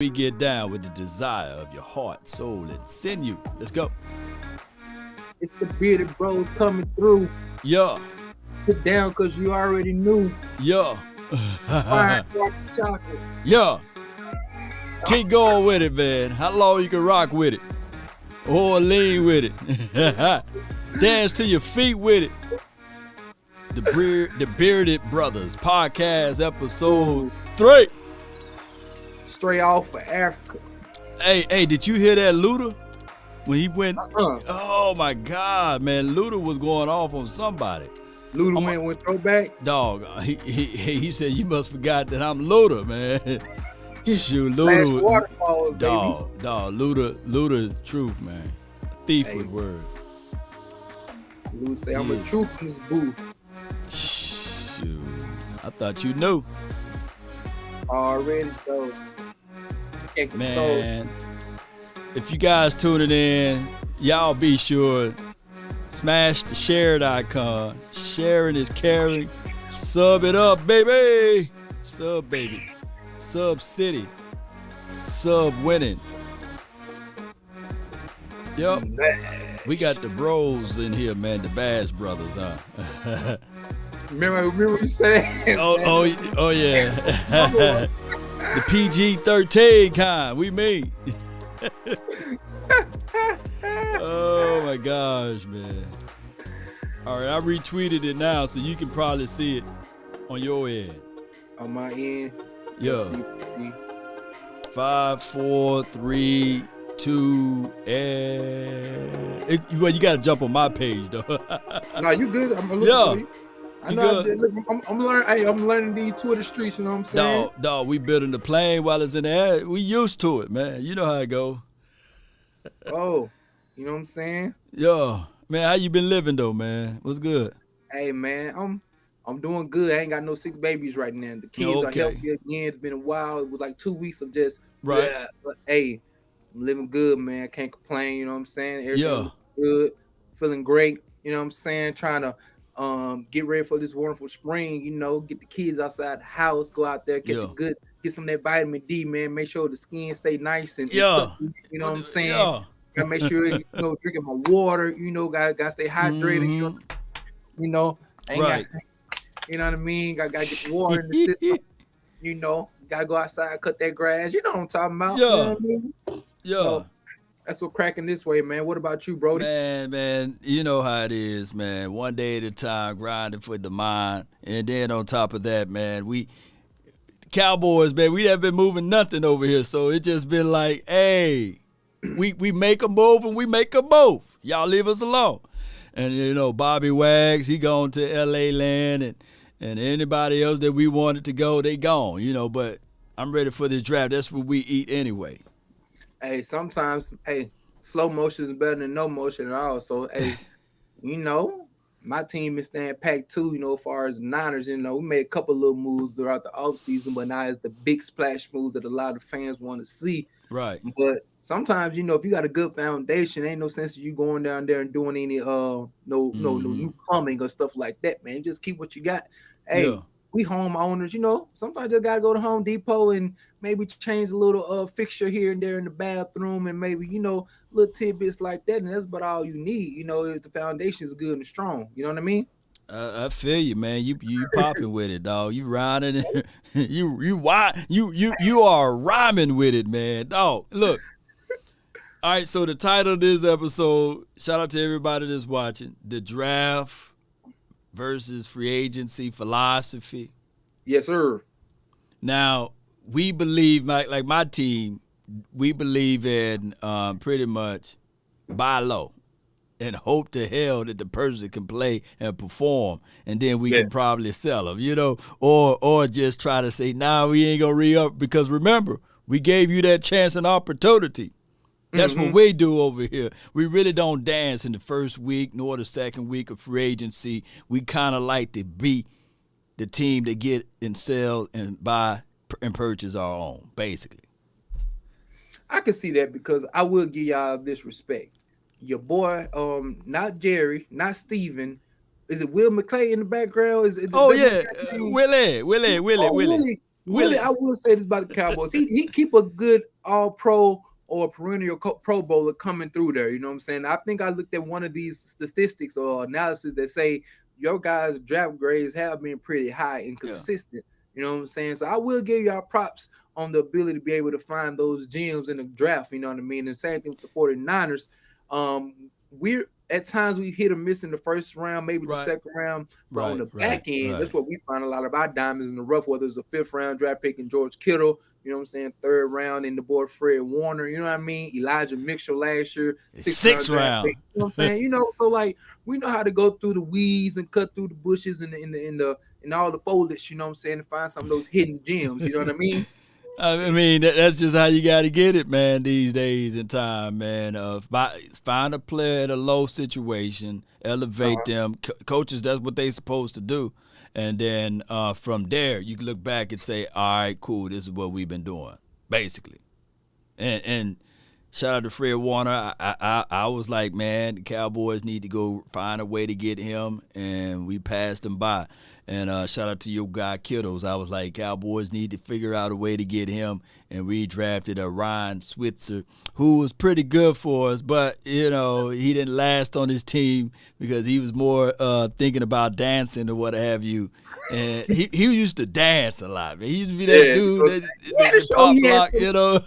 We get down with the desire of your heart, soul, and sinew. Let's go. It's the bearded bros coming through. Yeah, Sit down because you already knew. yeah, Fire rock chocolate. yeah. Keep going with it, man. How long you can rock with it? Or lean with it. Dance to your feet with it. The Bearded Brothas podcast episode 3. Straight off of Africa. Hey, did you hear that Luda? When he went, Uh-uh. oh my God, man, Luda was going off on somebody. Luda went throwback. Dog, he said, you must forgot that I'm Luda, man. Shoot, Flash Luda. waterfalls, Dog, Luda is truth, man. A thief Hey. with words. baby. Luda say, I'm a truth in this booth. Shoot, I thought you knew. Already, though. Man, if you guys tuning in, y'all be sure smash the shared icon. Sharing is caring. Sub it up, baby. Sub, baby. Sub city. Sub winning. Yup. We got the bros in here, man. The Bass Brothers, huh? Remember what you said? Oh yeah. The PG-13 kind. We mean. Oh my gosh, man. All right, I retweeted it now, so you can probably see it on your end. On my end. Yeah. 5, 4, 3, 2, and well, you gotta jump on my page though. No, you good. I'm looking Yeah. for you. I You know. good? Look, I'm learning. Hey, I'm learning these Twitter streets. You know what I'm saying? Dog, we building the plane while it's in the air. We used to it, man. You know how it go. Oh, you know what I'm saying? Yo, man, how you been living though, man? What's good? Hey man, I'm doing good. I ain't got no sick babies right now. The kids Okay. are healthy again. It's been a while. It was like 2 weeks of just Right. bleh. But hey, I'm living good, man. Can't complain. You know what I'm saying? Everything Yeah. was good. Feeling great. You know what I'm saying? Trying to get ready for this wonderful spring. You know, get the kids outside the house, go out there, Yeah. get some of that vitamin D, man. Make sure the skin stay nice and Yeah. supple, you know what I'm saying? Yeah. Gotta make sure drinking my water. You know, gotta stay hydrated. You know, ain't Right. got, you know what I mean? Gotta get the water in the system. You know, gotta go outside, cut that grass. You know what I'm talking about. You know what I mean? Yeah. So that's what cracking this way, man. What about you, Brody? Man, you know how it is, man. One day at a time, grinding for the mind. And then on top of that, man, Cowboys, man, we haven't been moving nothing over here. So it just been like, hey, we make a move and we make a move. Y'all leave us alone. And, you know, Bobby Wags, he gone to L.A. land. And anybody else that we wanted to go, they gone, you know. But I'm ready for this draft. That's what we eat anyway. Hey, sometimes, slow motion is better than no motion at all. So, you know, my team is staying packed too, you know, as far as the Niners, you know, we made a couple little moves throughout the offseason, but now it's the big splash moves that a lot of fans want to see. Right. But sometimes, you know, if you got a good foundation, ain't no sense of you going down there and doing any no new plumbing or stuff like that, man. Just keep what you got. Hey, Yeah. we homeowners, you know, sometimes you gotta go to Home Depot and maybe change a little fixture here and there in the bathroom and maybe, you know, little tidbits like that. And that's about all you need, you know, if the foundation is good and strong. You know what I mean? I feel you, man. You popping with it, dog. You rhyming, you are rhyming with it, man, dog. Look, all right. So the title of this episode, shout out to everybody that's watching, the draft versus free agency philosophy. Yes, sir. Now we believe, like my team, we believe in pretty much buy low. And hope to hell that the person can play and perform, and then we can probably sell them, you know, or just try to say, nah, we ain't gonna re-up because remember, we gave you that chance and opportunity. That's what we do over here. We really don't dance in the first week nor the second week of free agency. We kind of like to be the team that get and sell and buy and purchase our own, basically. I can see that because I will give y'all this respect. Your boy, not Jerry, not Steven. Is it Will McClay in the background? Oh yeah, Willie. Willie. Willie, I will say this about the Cowboys. He keep a good all pro or a perennial pro bowler coming through there. You know what I'm saying? I think I looked at one of these statistics or analysis that say your guys' draft grades have been pretty high and Yeah. consistent. You know what I'm saying? So I will give y'all props on the ability to be able to find those gems in the draft. You know what I mean? And same thing with the 49ers. We're at times we hit or miss in the first round, maybe the second round, but on the back end, that's what we find a lot of our diamonds in the rough, whether it's a 5th round draft pick in George Kittle, you know what I'm saying, 3rd round in the board Fred Warner, you know what I mean, Elijah Mitchell last year, 6th round. Pick, you know what I'm saying, you know, so like we know how to go through the weeds and cut through the bushes and in all the foliage, you know what I'm saying, to find some of those hidden gems, you know what I mean. I mean, that's just how you got to get it, man, these days and time, man. Find a player at a low situation, elevate them. Coaches, that's what they supposed to do. And then from there, you can look back and say, all right, cool, this is what we've been doing, basically. And shout out to Fred Warner. I was like, man, the Cowboys need to go find a way to get him, and we passed him by. And shout out to your guy Kittles. I was like, Cowboys need to figure out a way to get him, and we drafted a Ryan Switzer, who was pretty good for us, but you know he didn't last on his team because he was more thinking about dancing or what have you. And he used to dance a lot. Man. He used to be that dude that pop block, you know,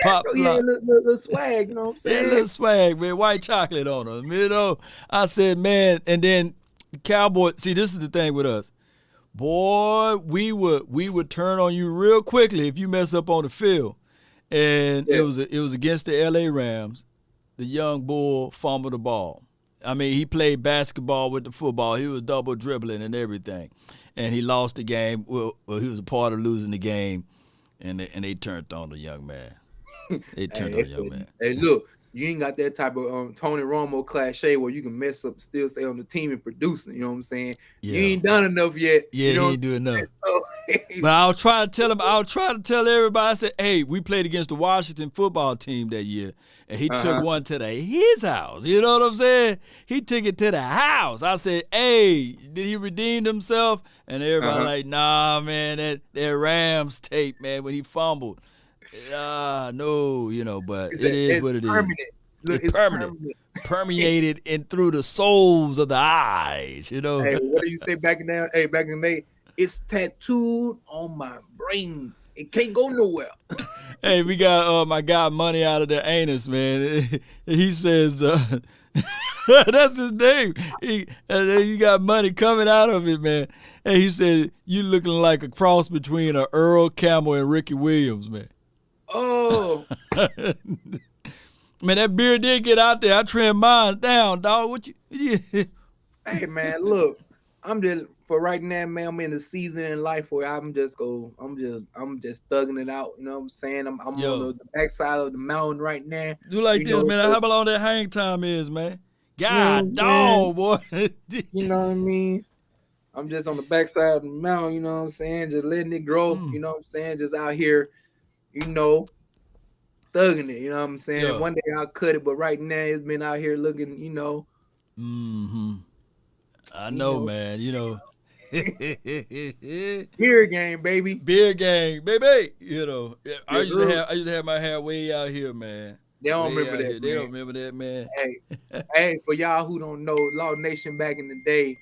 pop block. Yeah, little swag, you know what I'm saying? Yeah, little swag, man, white chocolate on him, you know. I said, man, and then Cowboys. See, this is the thing with us. Boy, we would turn on you real quickly if you mess up on the field. And it was against the LA Rams. The young bull fumbled the ball. I mean, he played basketball with the football. He was double dribbling and everything. And he lost the game. Well, he was a part of losing the game, and they turned on the young man. They turned on the young man. Hey, look. You ain't got that type of Tony Romo cliche where you can mess up, still stay on the team and producing. You know what I'm saying? Yeah. You ain't done enough yet. Yeah, you know he ain't doing enough. But I was trying to tell him. I was trying to tell everybody. I said, "Hey, we played against the Washington football team that year, and he took one to his house. You know what I'm saying? He took it to the house. I said, "Hey, did he redeem himself?" And everybody like, "Nah, man, that Rams tape, man, when he fumbled." No, you know, but it is what it is. It's permanent. Permeated in through the souls of the eyes, you know. Hey, what do you say back in the day? It's tattooed on my brain. It can't go nowhere. Hey, we got my guy Money out of the anus, man. He says that's his name. You got money coming out of it, man. And he said you looking like a cross between a Earl Campbell and Ricky Williams, man. Oh, man, that beard did get out there. I trimmed mine down, dog. What you? Hey, man, look, I'm just for right now, man. I'm in a season in life where I'm just thugging it out. You know what I'm saying? I'm on the backside of the mountain right now. Do like this, man. How long that hang time is, man? God, dog, boy. You know what I mean? I'm just on the backside of the mountain. You know what I'm saying? Just letting it grow. You know what I'm saying? Just out here. You know, thugging it, you know what I'm saying? Yeah. One day I'll cut it, but right now it's been out here looking, you know. I know, man, you know. Beer gang, baby. Beer gang, baby. You know, I used to have my hair way out here, man. They don't remember that. They don't remember that, man. Hey, for y'all who don't know, Law Nation back in the day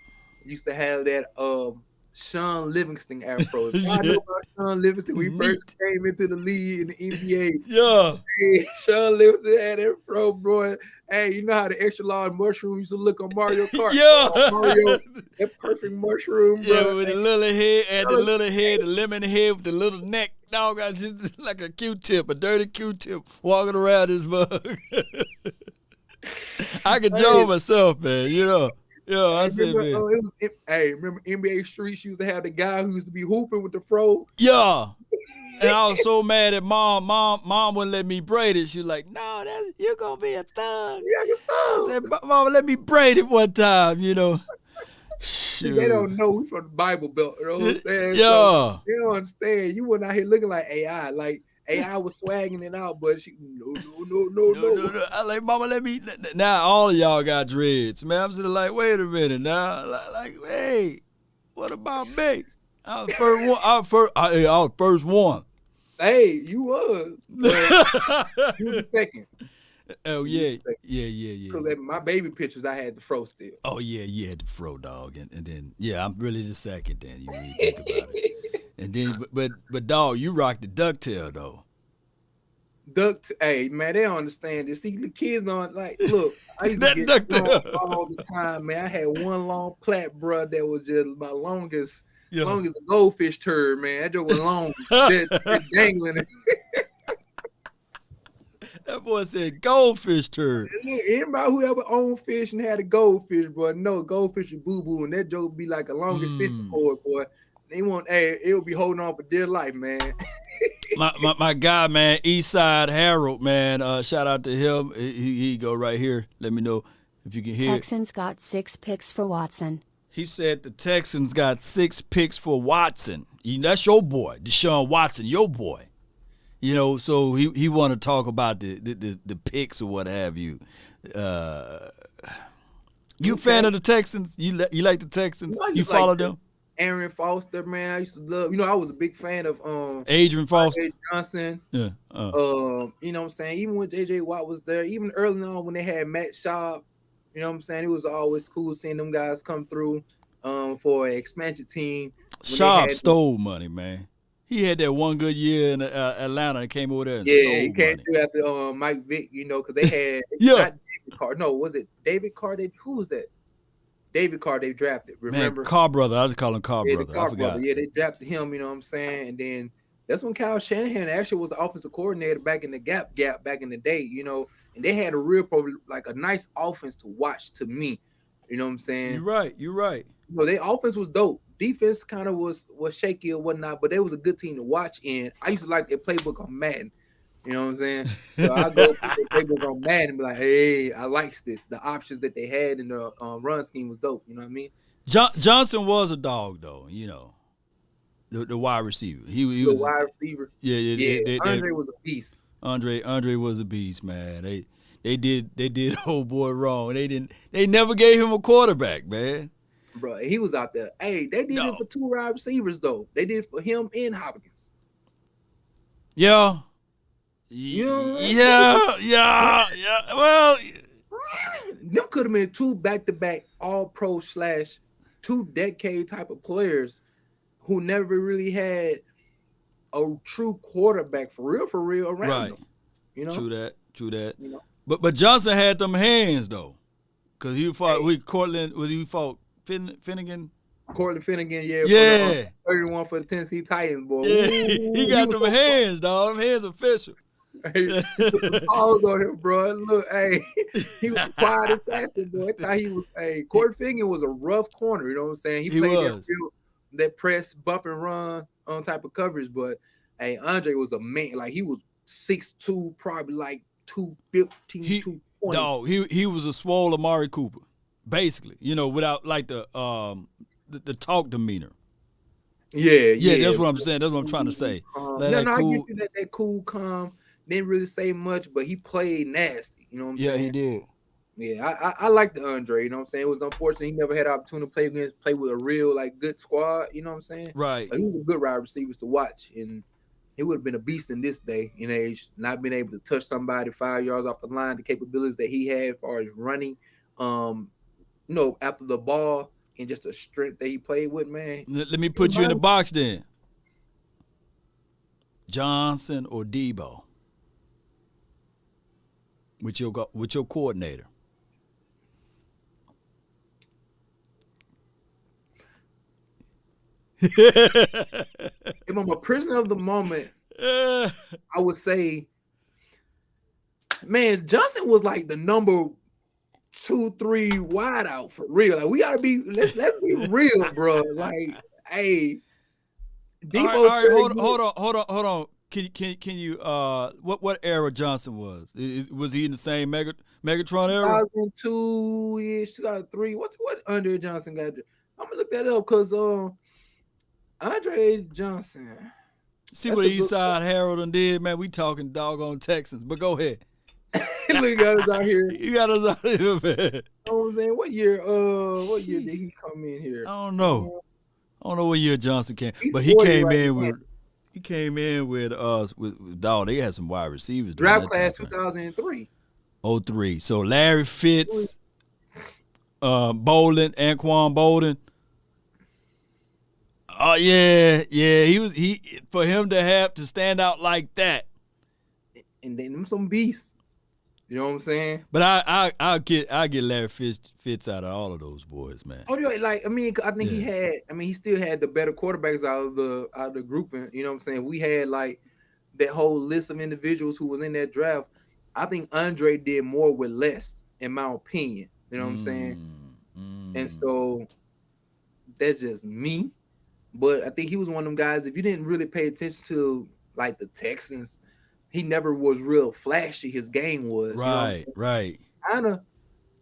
used to have that Sean Livingston afro. I know about Sean Livingston when he first came into the league in the NBA. Yeah. Hey, Sean Livingston had that afro, bro. Hey, you know how the extra large mushroom used to look on Mario Kart? Yeah. Mario, that perfect mushroom, bro. Yeah, with the little head and the little head, the lemon head with the little neck. Dog, I just like a Q-tip, a dirty Q-tip walking around this mug. I could draw myself, man, you know. Yeah, I said, man. Remember NBA Streets used to have the guy who used to be hooping with the fro? Yeah. And I was so mad at mom. Mom wouldn't let me braid it. She was like, "No, you're going to be a thug." Yeah, you're I said, "Mama, let me braid it one time," you know. Shoot. They don't know we from the Bible Belt, you know what I'm saying? Yeah. So they don't understand. You went out here looking like AI. Like, AI was swagging it out, but she, no. I like, "Mama, let me." Now all of y'all got dreads, man. I'm sitting like, wait a minute now. Like, hey, what about me? I was first one. I was first one. Hey, you was, but you was the second. Oh You was yeah, the second. yeah. Because my baby pictures, I had the fro still. Oh yeah, you had the fro dog, and then yeah, I'm really the second. Then you really think about it, and then but dog, you rocked the ducktail though. Hey man, they don't understand this. See, the kids don't like. Look, I used to That get strong ducktail. all the time, man. I had one long plait, bro, that was just my longest, Yeah. long as a goldfish turd, man. That joke was long, that dangling. That boy said goldfish turd. Anybody who ever owned fish and had a goldfish, boy, no goldfish is boo boo, and that joke be like the longest fishing Mm. cord, boy. They want, hey, it will be holding on for dear life, man. My guy, man, Eastside Harold, man. Shout out to him. He go right here. Let me know if you can hear. Texans got 6 picks for Watson. He said the Texans got 6 picks for Watson. That's your boy, Deshaun Watson, your boy. You know, so he want to talk about the picks or what have you. You a fan of the Texans? You like the Texans? You follow them? Aaron Foster, man. I used to love. I was a big fan of Adrian Foster Andre Johnson. Yeah. You know what I'm saying? Even when JJ Watt was there, even early on when they had Matt Schaub, you know what I'm saying? It was always cool seeing them guys come through for an expansion team. Schaub stole money, man. He had that one good year in Atlanta and came over there and stole money. He came through after Mike Vick, because they had not David Carr. No, was it David Carr? Who was that? David Carr they drafted. Remember? Man, Carr brother. I just call him Carr brother. Carr I forgot. Brother. Yeah, they drafted him, you know what I'm saying? And then that's when Kyle Shanahan actually was the offensive coordinator back in the gap back in the day, and they had a real a nice offense to watch to me. You know what I'm saying? You're right. Their offense was dope. Defense kind of was shaky or whatnot, but they was a good team to watch. And I used to like their playbook on Madden. You know what I'm saying? So I go through their playbook on Madden and be like, hey, I like this. The options that they had in the run scheme was dope. You know what I mean? Johnson was a dog, though. The wide receiver. He was the wide receiver. Yeah. Andre was a beast. Andre was a beast, man. They did old boy wrong. They never gave him a quarterback, man. Bro, he was out there. Hey, they did it for 2 wide receivers though. They did it for him and Hopkins. Yeah. Yeah. Well, them could have been 2 back-to-back all-pro / 2-decade type of players who never really had a true quarterback for real around them. True that. But Johnson had them hands though, because he fought with Cortland. He fought Finnegan. Cortland Finnegan, yeah. 31 for the Tennessee Titans, boy. Yeah, he got them hands, dog. Them hands official. Hey, balls on him, bro. Look, hey, he was a quiet assassin, boy. I thought he was. Hey, Cortland Finnegan was a rough corner. You know what I'm saying? He played that press, bump and run on type of coverage. But hey, Andre was a man. Like he was 6'2", probably like 215, 220. No, he was a swole Amari Cooper, basically. Without like the talk demeanor. Yeah. That's what I'm saying. That's what I'm trying to say. I get you that cool, calm. Didn't really say much, but he played nasty. You know what I'm saying? Yeah, he did. Yeah, I like the Andre. You know what I'm saying? It was unfortunate he never had an opportunity to play with a real good squad. You know what I'm saying? Right. He was a good wide receiver to watch, and he would have been a beast in this day and age. Not being able to touch somebody 5 yards off the line, the capabilities that he had as far as running, after the ball, and just the strength that he played with, man. Let me put you in the box then. Johnson or Debo? With your coordinator. If I'm a prisoner of the moment, I would say, man, Johnson was like the number 2-3 wide out for real. Like we gotta be let's be real, bro. Like, hey, Debo. All right, hold on. Can you what era Johnson was? Was he in the same Megatron era? 2002-ish, 2003. What Andre Johnson got? I'm gonna look that up because Andre Johnson. See what Eastside Harold did, man. We talking doggone Texans, but go ahead. Look at us out here. You got us out here, man. You know what I'm saying? What year did he come in here? I don't know. I don't know what year Johnson came, He's but he 40 came right in now. with. He came in with dog. They had some wide receivers during Draft that class time frame. 2003. 03. So Larry Fitz, Bolden, Anquan Bolden. Oh yeah. He for him to have to stand out like that. And then them some beasts. You know what I'm saying? But I'll get Larry Fitz out of all of those boys, man. Oh, like I think he had. I mean, he still had the better quarterbacks out of the grouping. You know what I'm saying? We had like that whole list of individuals who was in that draft. I think Andre did more with less, in my opinion. You know what I'm saying? And so that's just me. But I think he was one of them guys. If you didn't really pay attention to like the Texans, he never was real flashy. His game was Right. Kinda.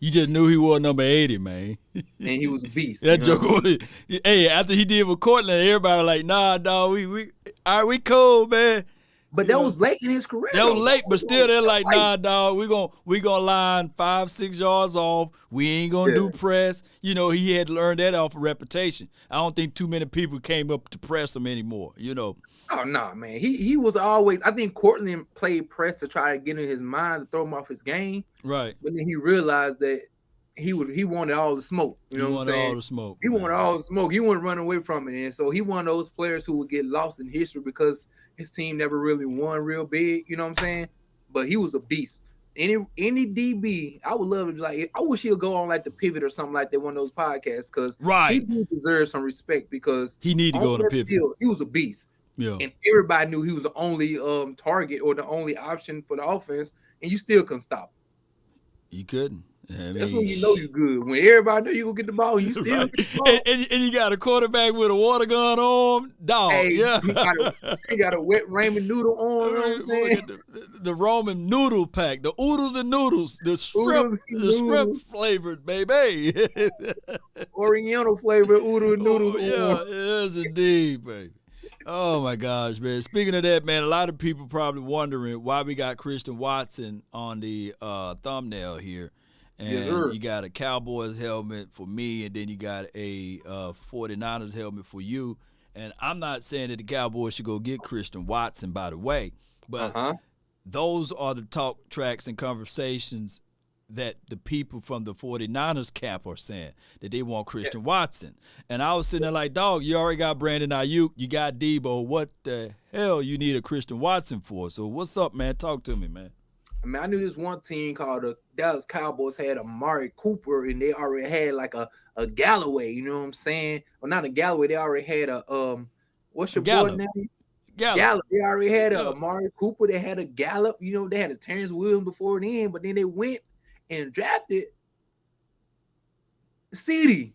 You just knew he was number 80, man. And he was a beast. That joke was, hey, after he did with Cortland, everybody was like, nah, dog, we all right, we cool, man. But that was late in his career. That was late, but still they're like, nah, dog, we gonna line 5-6 yards off. We ain't gonna do press. You know, he had learned that off of reputation. I don't think too many people came up to press him anymore, you know. Oh no, man. He was always. I think Cortland played press to try to get in his mind to throw him off his game. Right. But then he realized that he wanted all the smoke. You know what I'm saying? He wanted all the smoke. He wanted all the smoke. He wouldn't run away from it. And so he one of those players who would get lost in history because his team never really won real big. You know what I'm saying? But he was a beast. Any DB, I would love to I wish he'll go on like the Pivot or something like that, one of those podcasts, because he do deserve some respect because he need to go on the Pivot. He was a beast. Yeah. And everybody knew he was the only target or the only option for the offense, and you still couldn't stop him. You couldn't. That's when you know you're good. When everybody know you gonna get the ball, you still get the ball. And you got a quarterback with a water gun on, dog. Hey, yeah. He got a wet ramen noodle on. You know what I'm saying? The Roman noodle pack, the oodles and noodles, the shrimp flavored, baby. Oriental flavored oodle and noodles. Yes, indeed, baby. Oh my gosh, man. Speaking of that, man, a lot of people probably wondering why we got Christian Watson on the thumbnail here. And you got a Cowboys helmet for me, and then you got a 49ers helmet for you. And I'm not saying that the Cowboys should go get Christian Watson, by the way, but those are the talk tracks and conversations that the people from the 49ers camp are saying, that they want Christian Watson. And I was sitting there like, dog, you already got Brandon Ayuk, you got Debo. What the hell you need a Christian Watson for? So what's up, man? Talk to me, man. I mean, I knew this one team called the Dallas Cowboys had Amari Cooper, and they already had like a Galloway. You know what I'm saying? Well, not a Galloway. They already had a what's your boy name? Gallup. They already had a Amari Cooper. They had a Gallup. You know, they had a Terrence Williams before then, but then they went and drafted CeeDee.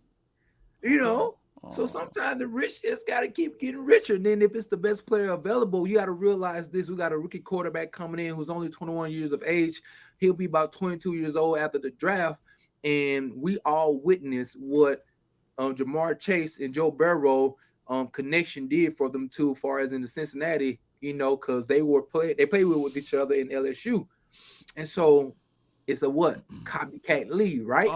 You know. So sometimes the rich just got to keep getting richer. And then if it's the best player available, you got to realize this. We got a rookie quarterback coming in who's only 21 years of age. He'll be about 22 years old after the draft. And we all witnessed what Jamar Chase and Joe Burrow connection did for them too, as far as in the Cincinnati, you know, because they played with each other in LSU. And so it's a copycat league, right?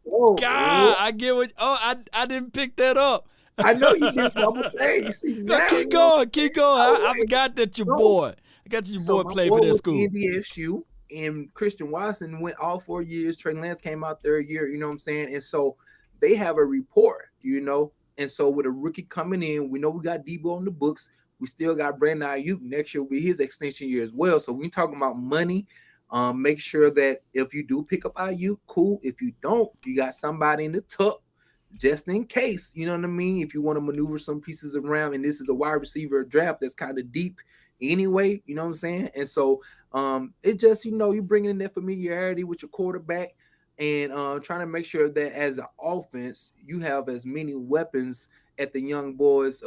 God, I get what. I didn't pick that up. I know you did. Double play. You see, now, keep going. I forgot that your boy. I got your boy played for that school. NDSU, and Christian Watson went all 4 years. Trey Lance came out third year. You know what I'm saying? And so they have a report. You know, and so with a rookie coming in, we know we got Debo on the books. We still got Brandon Ayuk. Next year will be his extension year as well. So we talking about money. Make sure that if you do pick up Ayuk, cool. If you don't, you got somebody in the tuck just in case. You know what I mean? If you want to maneuver some pieces around, and this is a wide receiver draft that's kind of deep anyway. You know what I'm saying? And so it just, you know, you bring in that familiarity with your quarterback and trying to make sure that as an offense, you have as many weapons at the young boys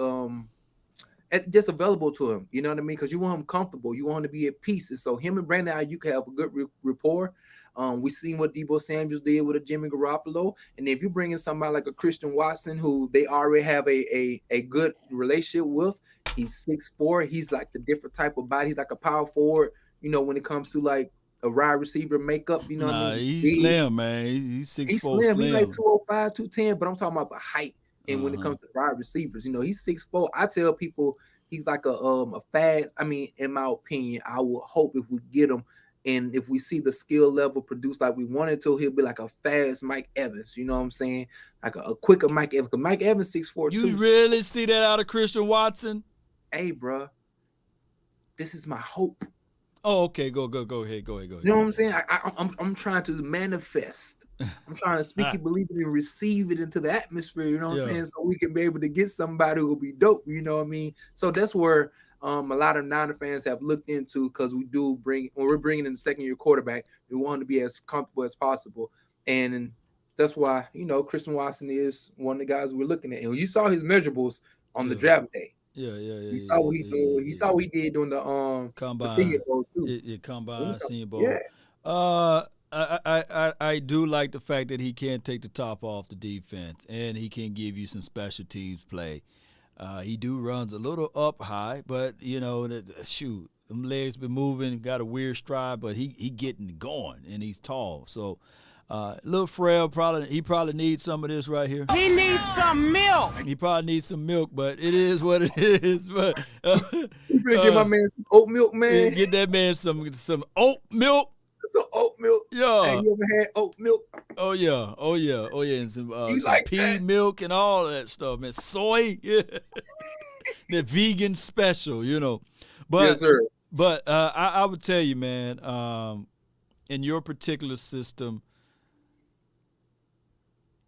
just available to him, you know what I mean? Because you want him comfortable, you want him to be at peace, and so him and Brandon Ayuk have a good rapport. We seen what Debo Samuels did with a Jimmy Garoppolo, and if you bring in somebody like a Christian Watson, who they already have a good relationship with, he's 6'4", he's like the different type of body, he's like a power forward, you know, when it comes to like a wide receiver makeup, you know what I mean? He's slim, man. He's 6'4", slim. He's like 205, 210, but I'm talking about the height. And when it comes to wide receivers, he's 6'4". I tell people he's like a fast. I mean, in my opinion, I would hope if we get him and if we see the skill level produced like we wanted to, he'll be like a fast Mike Evans. You know what I'm saying? Like a quicker Mike Evans. Because Mike Evans 6'4" too. You really see that out of Christian Watson? Hey, bro, this is my hope. Oh, okay. Go ahead. You know what I'm saying? I'm trying to manifest. I'm trying to speak it, believe it, and receive it into the atmosphere. You know what I'm saying? So we can be able to get somebody who will be dope. You know what I mean? So that's where a lot of Niner fans have looked into, because we do when we're bringing in the second-year quarterback, we want to be as comfortable as possible, and that's why Christian Watson is one of the guys we're looking at. And you saw his measurables on the draft day. Yeah. You saw what he did. You saw what he did during the Combine, the Senior Bowl too. Combine, Senior Bowl. Yeah. I do like the fact that he can take the top off the defense, and he can give you some special teams play. He runs a little up high, but shoot, them legs been moving, got a weird stride, but he getting going, and he's tall. So a little frail, he probably needs some of this right here. He needs some milk. He probably needs some milk, but it is what it is. But you better get my man some oat milk, man. Get that man some oat milk. Some oat milk. Yeah. Have you ever had oat milk? Oh yeah, and some like pea that? milk and all that stuff, man. Soy, yeah. The vegan special, But yes, sir. But I would tell you, man, in your particular system,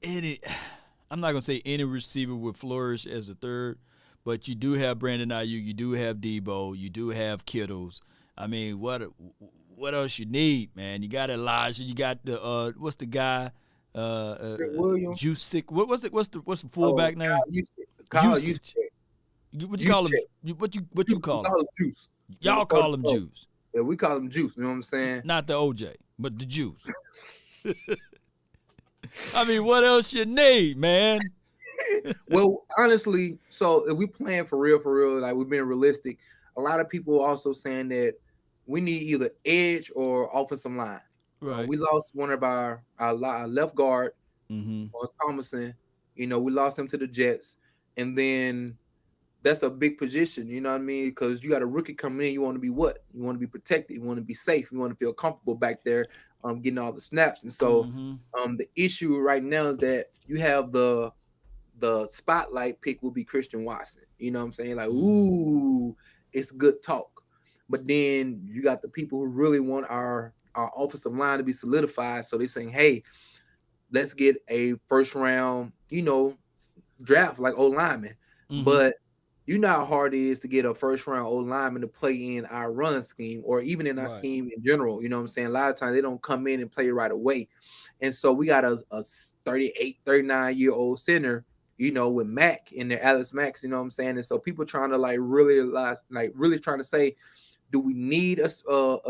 I'm not gonna say any receiver would flourish as a third, but you do have Brandon Ayuk, you do have Debo, you do have Kittles. I mean, what else you need, man? You got Elijah. You got the what's the guy? Williams. Juice. What's the fullback name? Kyle Juice. What you call him? What you call him? Juice. Y'all call him Juice. Yeah, we call him Juice. You know what I'm saying? Not the OJ, but the Juice. I mean, what else you need, man? Well, honestly, so if we playing for real, like we've been realistic, a lot of people are also saying that we need either edge or offensive line. Right. We lost one of our left guard, Thomason. We lost him to the Jets. And then that's a big position, you know what I mean? Because you got a rookie coming in, you want to be what? You want to be protected. You want to be safe. You want to feel comfortable back there getting all the snaps. And so the issue right now is that you have the spotlight pick will be Christian Watson. You know what I'm saying? Like, ooh, it's good talk. But then you got the people who really want our offensive line to be solidified. So they're saying, hey, let's get a first round, draft like O-lineman. But you know how hard it is to get a first round O-lineman to play in our run scheme or even in our scheme in general. You know what I'm saying? A lot of times they don't come in and play right away. And so we got a 38, 39-year-old center, with Mack in there, Alex Max, you know what I'm saying? And so people trying to really trying to say, do we need a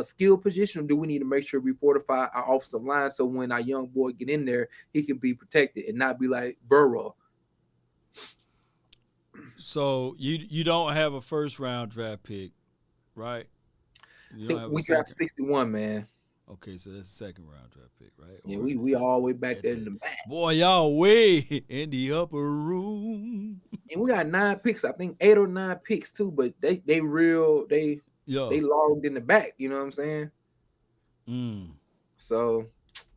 skill position, or do we need to make sure we fortify our offensive line so when our young boy get in there, he can be protected and not be like Burrow? So you don't have a first round draft pick, right? We draft 61, man. Okay, so that's a second round draft pick, right? Yeah, we all the way back there in the back. Boy, y'all way in the upper room. And we got 9 picks, I think 8 or 9 picks too, but they logged in the back, you know what I'm saying? So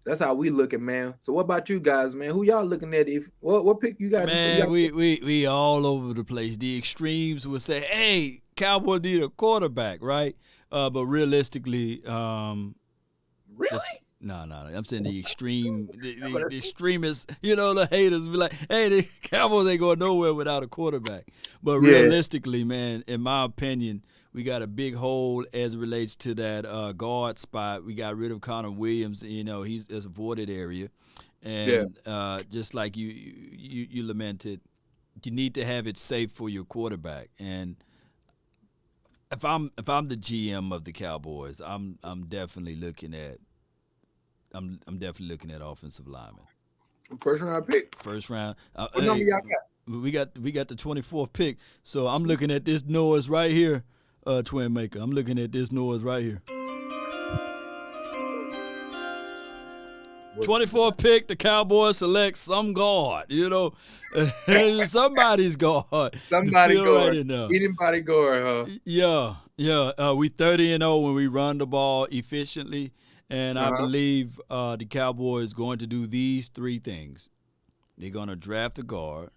that's how we looking, man. So what about you guys, man? Who y'all looking at? What pick you got? Man, we all over the place. The extremes would say, hey, Cowboys need a quarterback, right? But realistically, really? No. I'm saying the extreme, the extremists, the haters be like, hey, the Cowboys ain't going nowhere without a quarterback. But realistically, man, in my opinion, we got a big hole as it relates to that guard spot. We got rid of Connor Williams. He's a voided area. And just like you lamented, you need to have it safe for your quarterback. And if I'm the GM of the Cowboys, I'm definitely looking at offensive linemen. First round pick. First round. What number y'all got? We got the 24th pick. So I'm looking at this noise right here, Twin Maker. I'm looking at this noise right here. 24th pick, the Cowboys select some guard, somebody's guard. Somebody to fill guard. right in there. Anybody guard, huh? Yeah. We 30-0 when we run the ball efficiently, and I believe the Cowboys going to do these three things. They're going to draft a guard.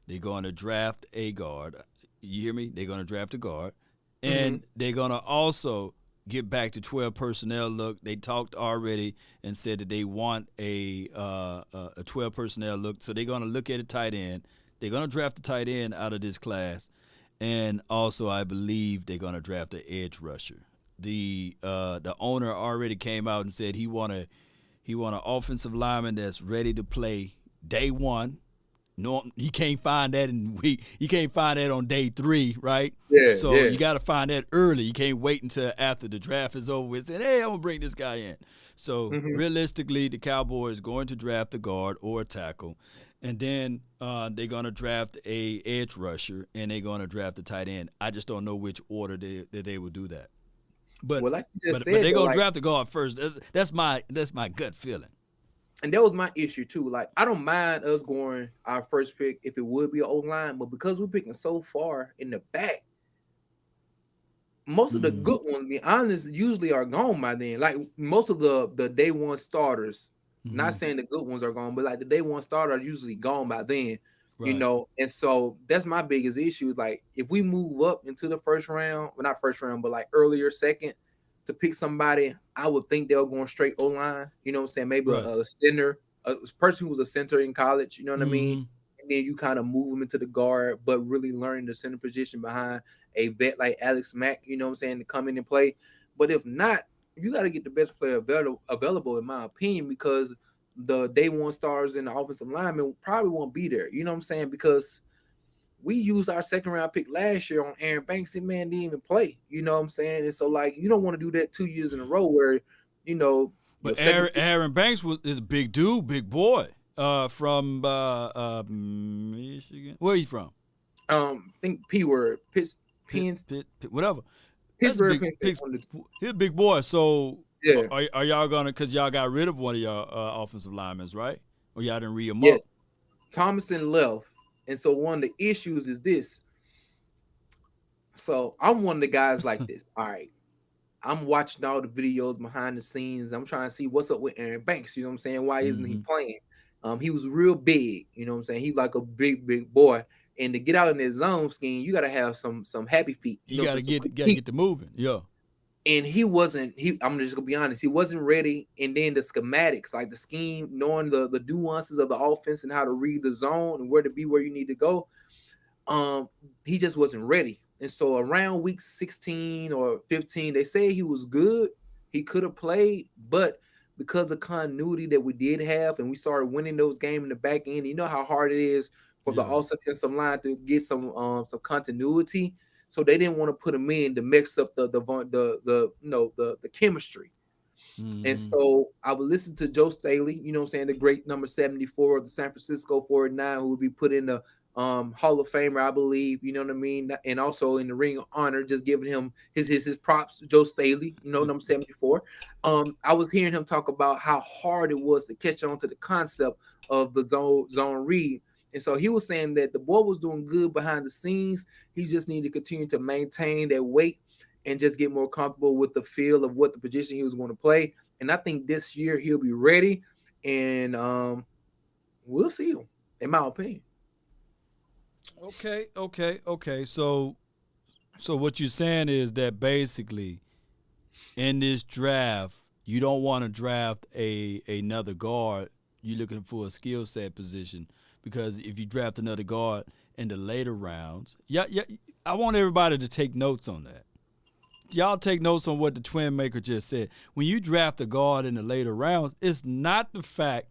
They're going to draft a guard. You hear me? They're going to draft a guard. And they're going to also get back to 12 personnel look. They talked already and said that they want a 12 personnel look. So they're going to look at a tight end. They're going to draft a tight end out of this class. And also I believe they're going to draft an edge rusher. The owner already came out and said he want an offensive lineman that's ready to play day one. No, he can't find that he can't find that on day 3, right? Yeah. So you got to find that early. You can't wait until after the draft is over with saying, hey, I'm going to bring this guy in. So realistically, the Cowboys going to draft a guard or a tackle, and then they're going to draft a edge rusher, and they're going to draft a tight end. I just don't know which order they will do that. But, like you just said, but they're going to draft the guard first. That's my gut feeling. And that was my issue too. Like, I don't mind us going our first pick if it would be an O-line, but because we're picking so far in the back, most of the good ones, to be honest, usually are gone by then. Like most of the day one starters, not saying the good ones are gone, but like the day one starter are usually gone by then, right. And so that's my biggest issue is like if we move up into the first round, well, not first round, but like earlier second, to pick somebody, I would think they're going straight O-line. You know what I'm saying? Maybe a center, a person who was a center in college, you know what I mean? And then you kind of move them into the guard, but really learning the center position behind a vet like Alex Mack, you know what I'm saying, to come in and play. But if not, you got to get the best player available, in my opinion, because the day one stars in the offensive lineman probably won't be there. You know what I'm saying? Because we used our second round pick last year on Aaron Banks, and man didn't even play. You know what I'm saying? And so, like, you don't want to do that 2 years in a row where, But Aaron Banks is a big dude, big boy, from Michigan. Where are you from? I think P word, whatever. Pittsburgh. He's a big boy. So yeah, are y'all gonna? Because y'all got rid of one of y'all offensive linemen, right? Or y'all didn't re him yes. up? Thomason left. And so one of the issues is this. So I'm one of the guys like this. All right. I'm watching all the videos behind the scenes. I'm trying to see what's up with Aaron Banks. You know what I'm saying? Why isn't he playing? He was real big. You know what I'm saying? He's like a big boy. And to get out in that zone scheme, you got to have some happy feet. You got to get to moving. Yeah. And I'm just gonna be honest, he wasn't ready. And then the schematics, like the scheme, knowing the nuances of the offense and how to read the zone and where to be where you need to go, he just wasn't ready. And so around week 16 or 15, they say he was good. He could have played, but because of continuity that we did have, and we started winning those games in the back end, you know how hard it is for the offensive line to get some continuity. So they didn't want to put him in to mix up the chemistry. And so I would listen to Joe Staley, you know what I'm saying, the great number 74 of the San Francisco 49, who would be put in the Hall of Famer, I believe, you know what I mean? And also in the Ring of Honor, just giving him his props, Joe Staley, number 74. I was hearing him talk about how hard it was to catch on to the concept of the zone read. And so he was saying that the boy was doing good behind the scenes. He just needed to continue to maintain that weight and just get more comfortable with the feel of what the position he was going to play. And I think this year he'll be ready, and we'll see him, in my opinion. Okay. So what you're saying is that basically in this draft, you don't want to draft another guard. You're looking for a skill set position. Because if you draft another guard in the later rounds, I want everybody to take notes on that. Y'all take notes on what the Twin Maker just said. When you draft a guard in the later rounds, it's not the fact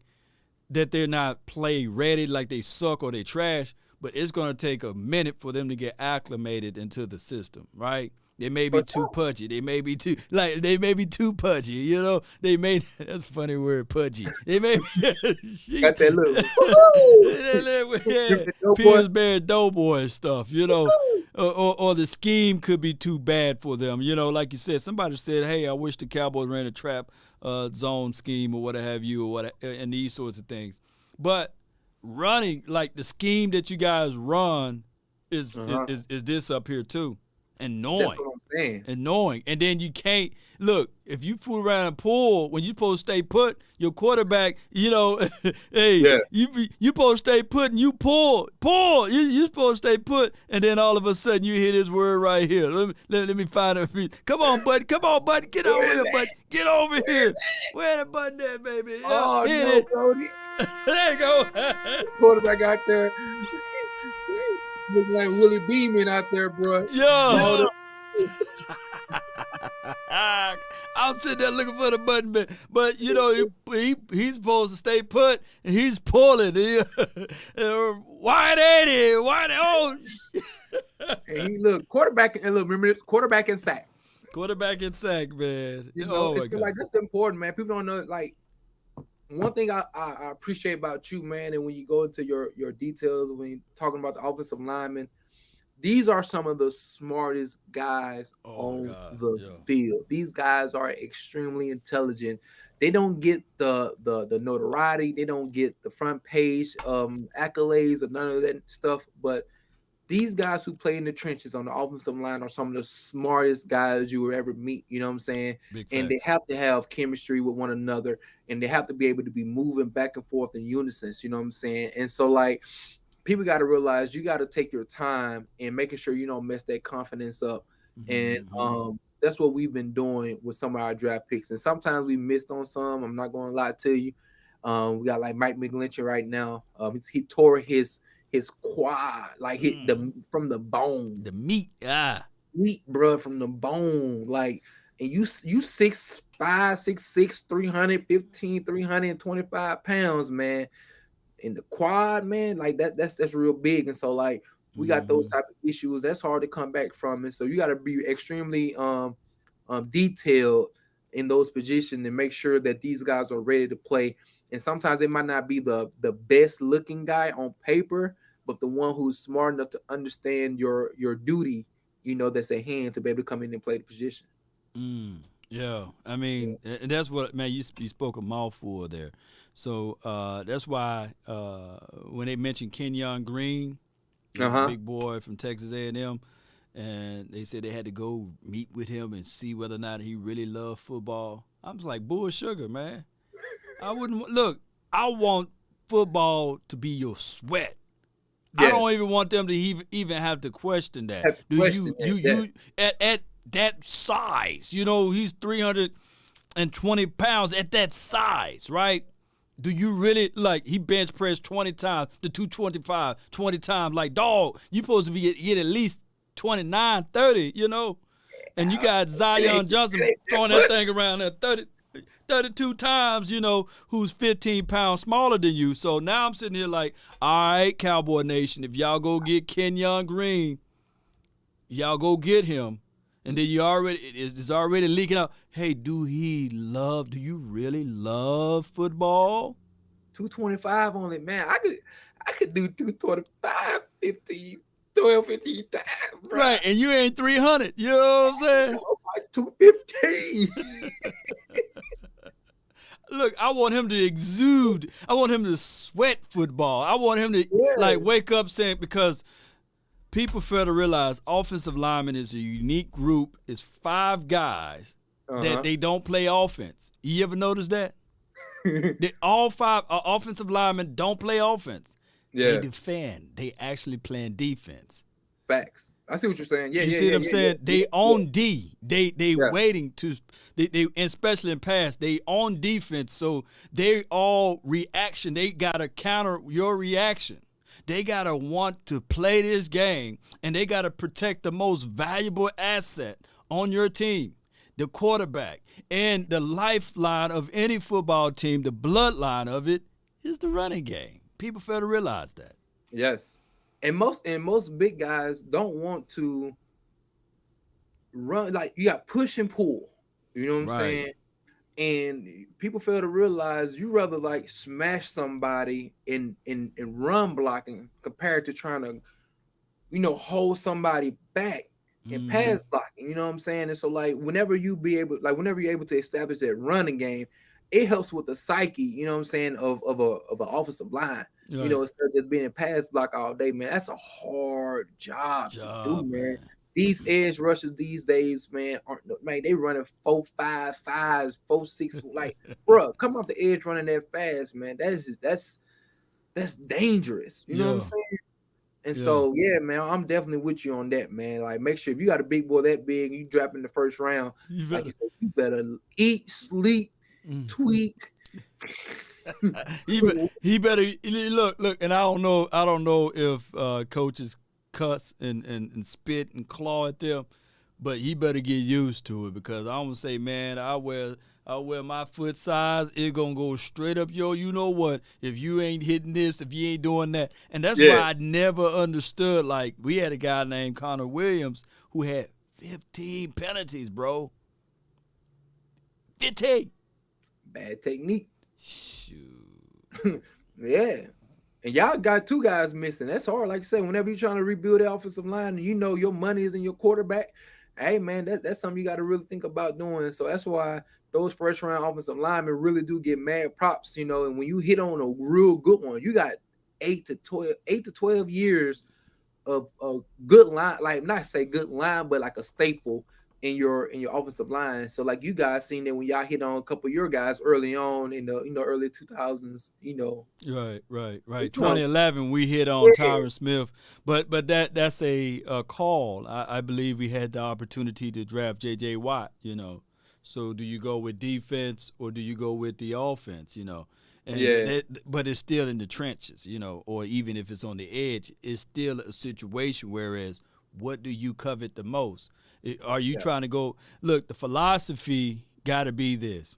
that they're not play ready, like they suck or they trash, but it's going to take a minute for them to get acclimated into the system, right? They may be too pudgy. They may be too pudgy. That's a funny word, pudgy. They may got that little Pillsbury Doughboy stuff. or the scheme could be too bad for them. You know, like you said, somebody said, "Hey, I wish the Cowboys ran a trap zone scheme or what have you, or what, and these sorts of things." But running like the scheme that you guys run is this up here too, and That's knowing. what I'm saying. And then you can't look if you fool around and pull when you supposed to stay put. Your quarterback, you know, hey, Yeah. you supposed to stay put and you pull. You supposed to stay put, and then all of a sudden you hear this word right here. Let me find it. Come on, bud. Get over here, bud. Get over here. Where the button at, baby? Yeah, Oh hit no, it. Brody. There you go. Quarterback out there looking like Willie Beeman out there, bro. Yeah. Balled up. I'm sitting there looking for the button, but you know he's supposed to stay put, and he's pulling. Why ain't he? Oh, And he look quarterback and look, remember this, quarterback and sack. quarterback and sack, man. You know, Oh my and so God. like that's important, man. People don't know. Like one thing I appreciate about you, man, and when you go into your details when you're talking about the offensive linemen, these are some of the smartest guys on the field. These guys are extremely intelligent. They don't get the notoriety. They don't get the front page accolades or none of that stuff. But these guys who play in the trenches on the offensive line are some of the smartest guys you will ever meet. You know what I'm saying? And they have to have chemistry with one another, and they have to be able to be moving back and forth in unison. You know what I'm saying? And so like people got to realize you got to take your time and making sure you don't mess that confidence up. And that's what we've been doing with some of our draft picks. And sometimes we missed on some. I'm not going to lie to you. We got like Mike McGlinchey right now. He tore his quad, like hit from the bone, the meat, bro, from the bone, like. And you 6'5", 6'6", 315, 325 pounds, man. In the quad, man, like that's real big. And so like we got those type of issues that's hard to come back from. And so you got to be extremely detailed in those positions and make sure that these guys are ready to play. And sometimes it might not be the best looking guy on paper, but the one who's smart enough to understand your duty, you know, that's at hand to be able to come in and play the position. Yeah, I mean, and that's what, man, you spoke a mouthful there. So that's why when they mentioned Kenyon Green, the big boy from Texas A&M, and they said they had to go meet with him and see whether or not he really loved football. I was like, bull sugar, man. I wouldn't look. I want football to be your sweat. Yes. I don't even want them to even have to question that. You at that size, you know, he's 320 pounds at that size, right? Do you really, like, he bench pressed 20 times, the 225, 20 times, like, dog, you supposed to get at least 29, 30, you know? And you got Zion Johnson throwing that thing around there 32 times, you know, who's 15 pounds smaller than you. So now I'm sitting here like, all right, Cowboy Nation, if y'all go get Kenyon Green, y'all go get him. And then it's already leaking out. Hey, do you really love football? 225 only, man. I could do 225, 15, 12, 15 times, bro. Right, and you ain't 300. You know what I'm saying? Like 215. Look, I want him to exude. I want him to sweat football. I want him to like wake up saying, because people fail to realize offensive lineman is a unique group. It's 5 guys that they don't play offense. You ever notice that? All 5 offensive linemen don't play offense. Yeah. They defend. They actually playing defense. Facts. I see what you're saying. Yeah, you see what I'm saying? They on D. They waiting to they especially in pass. They on defense, so they all reaction. They gotta counter your reaction. They gotta want to play this game, and they gotta protect the most valuable asset on your team, the quarterback. And the lifeline of any football team, the bloodline of it, is the running game. People fail to realize that. Yes. And most big guys don't want to run. Like, you got push and pull. You know what I'm saying? And people fail to realize you rather like smash somebody in run blocking compared to trying to hold somebody back and pass blocking. You know what I'm saying? And so like whenever you're able to establish that running game, it helps with the psyche, you know what I'm saying, of an offensive line. Right. Instead of just being in pass block all day, man, that's a hard job to do, man. Man. These edge rushers these days, man, they running 4.55s, 4.6, like, bro, come off the edge running that fast, man. That's dangerous. You know what I'm Yeah. saying? And Yeah. so, yeah, man, I'm definitely with you on that, man. Like, make sure if you got a big boy that big, you drop in the first round, You like better. you said, you better eat, sleep, tweak. He better look, and I don't know if coaches cuss and spit and claw at them, but he better get used to it, because I'm gonna say, man, I wear my foot size, it gonna go straight up, you know what, if you ain't hitting this, if you ain't doing that. And that's why I never understood, like, we had a guy named Connor Williams who had 15 penalties, bro. 15. Bad technique. Shoot. Yeah. And y'all got two guys missing. That's hard. Like I said, whenever you're trying to rebuild the offensive line and your money is in your quarterback, hey, man, that's something you got to really think about doing. So that's why those first round offensive linemen really do get mad props, and when you hit on a real good one, you got 8 to 12 years of a good line, like not say good line, but like a staple in your offensive line. So like you guys seen that when y'all hit on a couple of your guys early on in the early 2000s, Right. 2011 we hit on Tyron Smith, but that's a call. I believe we had the opportunity to draft J.J. Watt. So do you go with defense or do you go with the offense? But it's still in the trenches, or even if it's on the edge, it's still a situation. Whereas, what do you covet the most? Are you trying to go? Look, the philosophy got to be this: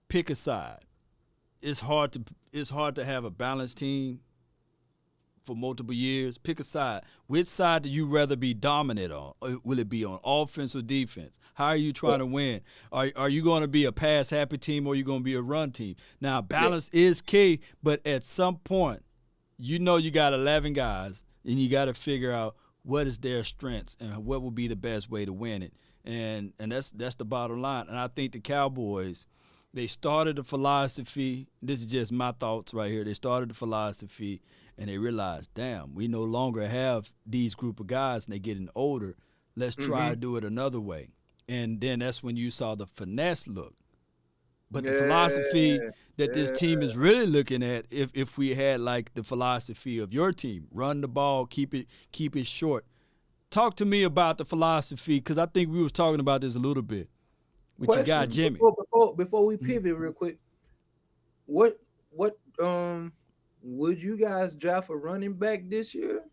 pick a side. It's hard to have a balanced team for multiple years. Pick a side. Which side do you rather be dominant on? Will it be on offense or defense? How are you trying to win? Are you going to be a pass-happy team or are you going to be a run team? Now, balance is key, but at some point, you got 11 guys, and you got to figure out what is their strengths and what will be the best way to win it. And that's the bottom line. And I think the Cowboys, they started the philosophy. This is just my thoughts right here. They started the philosophy, and they realized, damn, we no longer have these group of guys, and they're getting older. Let's try to do it another way. And then that's when you saw the finesse look. But the philosophy that this team is really looking at, if we had like the philosophy of your team, run the ball, keep it short. Talk to me about the philosophy, because I think we was talking about this a little bit with your guy Jimmy. Before we pivot real quick, what would you guys draft a running back this year?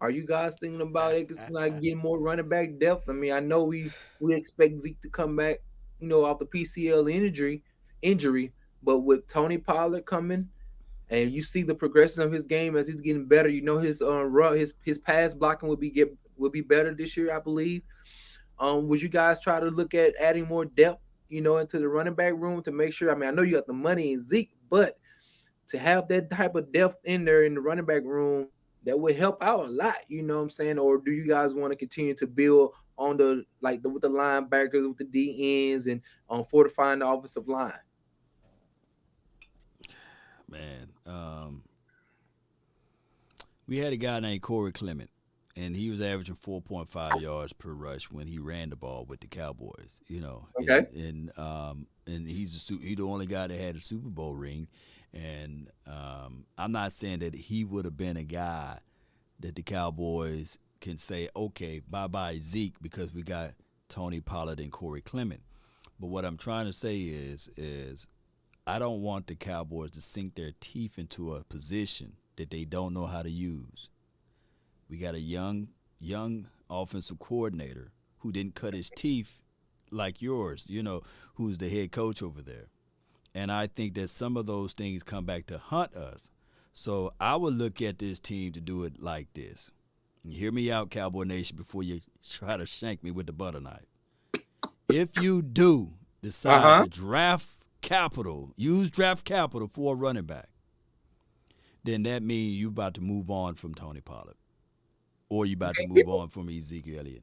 Are you guys thinking about it? It's like getting more running back depth. I mean, I know we expect Zeke to come back, off the PCL injury, but with Tony Pollard coming, and you see the progression of his game as he's getting better, his his pass blocking will be better this year, I believe. Would you guys try to look at adding more depth, into the running back room to make sure? I mean, I know you got the money in Zeke, but to have that type of depth in there in the running back room, that would help out a lot, you know what I'm saying? Or do you guys want to continue to build on with the linebackers, with the DNs, and fortifying the offensive line? Man, we had a guy named Corey Clement, and he was averaging 4.5 yards per rush when he ran the ball with the Cowboys. Okay. And he's the only guy that had a Super Bowl ring. And I'm not saying that he would have been a guy that the Cowboys can say, okay, bye-bye Zeke, because we got Tony Pollard and Corey Clement. But what I'm trying to say is I don't want the Cowboys to sink their teeth into a position that they don't know how to use. We got a young offensive coordinator who didn't cut his teeth like yours, who's the head coach over there. And I think that some of those things come back to haunt us. So I would look at this team to do it like this. And hear me out, Cowboy Nation, before you try to shank me with the butter knife. If you do decide to use draft capital for a running back, then that means you're about to move on from Tony Pollard. or you about to move on from Ezekiel Elliott.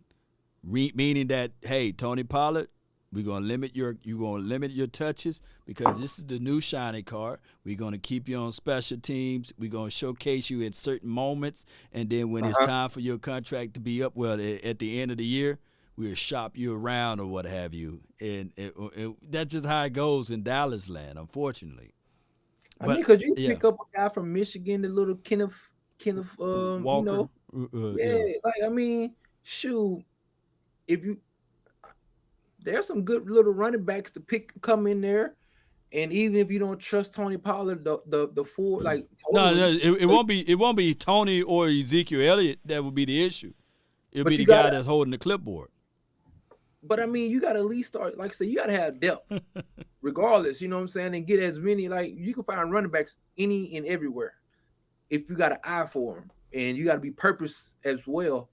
Meaning that, hey, Tony Pollard, you're gonna limit your touches because this is the new shiny card. We're gonna keep you on special teams. We're gonna showcase you in certain moments, and then when it's time for your contract to be up, well, at the end of the year, we'll shop you around or what have you. And that's just how it goes in Dallas land, unfortunately. I mean, because you pick up a guy from Michigan, the little Kenneth, Walker. Like I mean, shoot, if you. There's some good little running backs to come in there, and even if you don't trust Tony Pollard, the full like it won't be Tony or Ezekiel Elliott that would be the issue. It'll be the guy that's holding the clipboard. But I mean, you got to at least start, like I said, you got to have depth, regardless. You know what I'm saying, and get as many like you can find running backs any and everywhere if you got an eye for them, and you got to be purpose as well.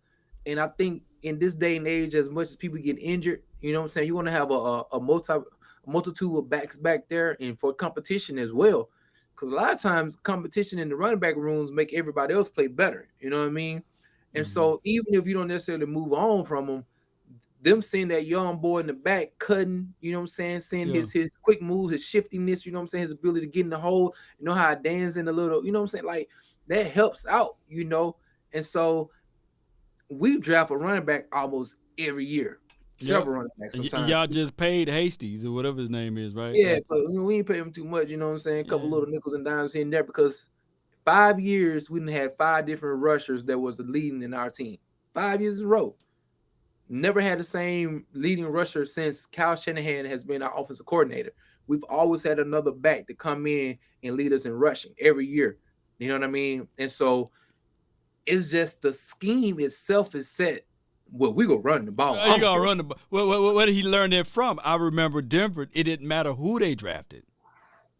And I think in this day and age, as much as people get injured, you know what I'm saying, you want to have a multitude of backs back there and for competition as well. Because a lot of times competition in the running back rooms make everybody else play better. You know what I mean? And so even if you don't necessarily move on from them seeing that young boy in the back cutting, you know what I'm saying, seeing his quick moves, his shiftiness, you know what I'm saying, his ability to get in the hole, you know how I dance in a little, you know what I'm saying, like that helps out, you know. And so we draft a running back almost every year. Several running backs sometimes. Y'all just paid Hastings or whatever his name is, right? Yeah, but we ain't pay him too much, you know what I'm saying? A couple little nickels and dimes here and there because 5 years we done had 5 different rushers that was the leading in our team. 5 years in a row. Never had the same leading rusher since Kyle Shanahan has been our offensive coordinator. We've always had another back to come in and lead us in rushing every year. You know what I mean? And so it's just the scheme itself is set. Well, we gonna run the ball. You gonna run the ball. Where did he learn that from? I remember Denver. It didn't matter who they drafted.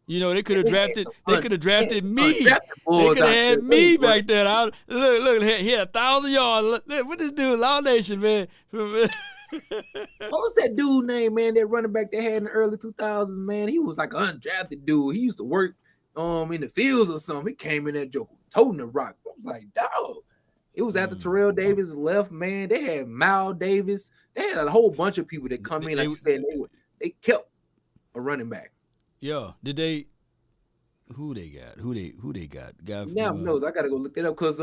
You know, they could have drafted. They could have drafted me. They could have had me back there. Look, he had 1,000 yards. Look, what this dude, Law Nation, man. What was that dude name, man? That running back they had in the early 2000s, man. He was like an undrafted dude. He used to work in the fields or something. He came in that joke toting the rock. I was like, dog. It was after Terrell Davis left, man. They had Mal Davis. They had a whole bunch of people that come in, like you said, they kept a running back. Yeah. Did they? Who they got? Who they got? Guy from, knows. I gotta go look that up because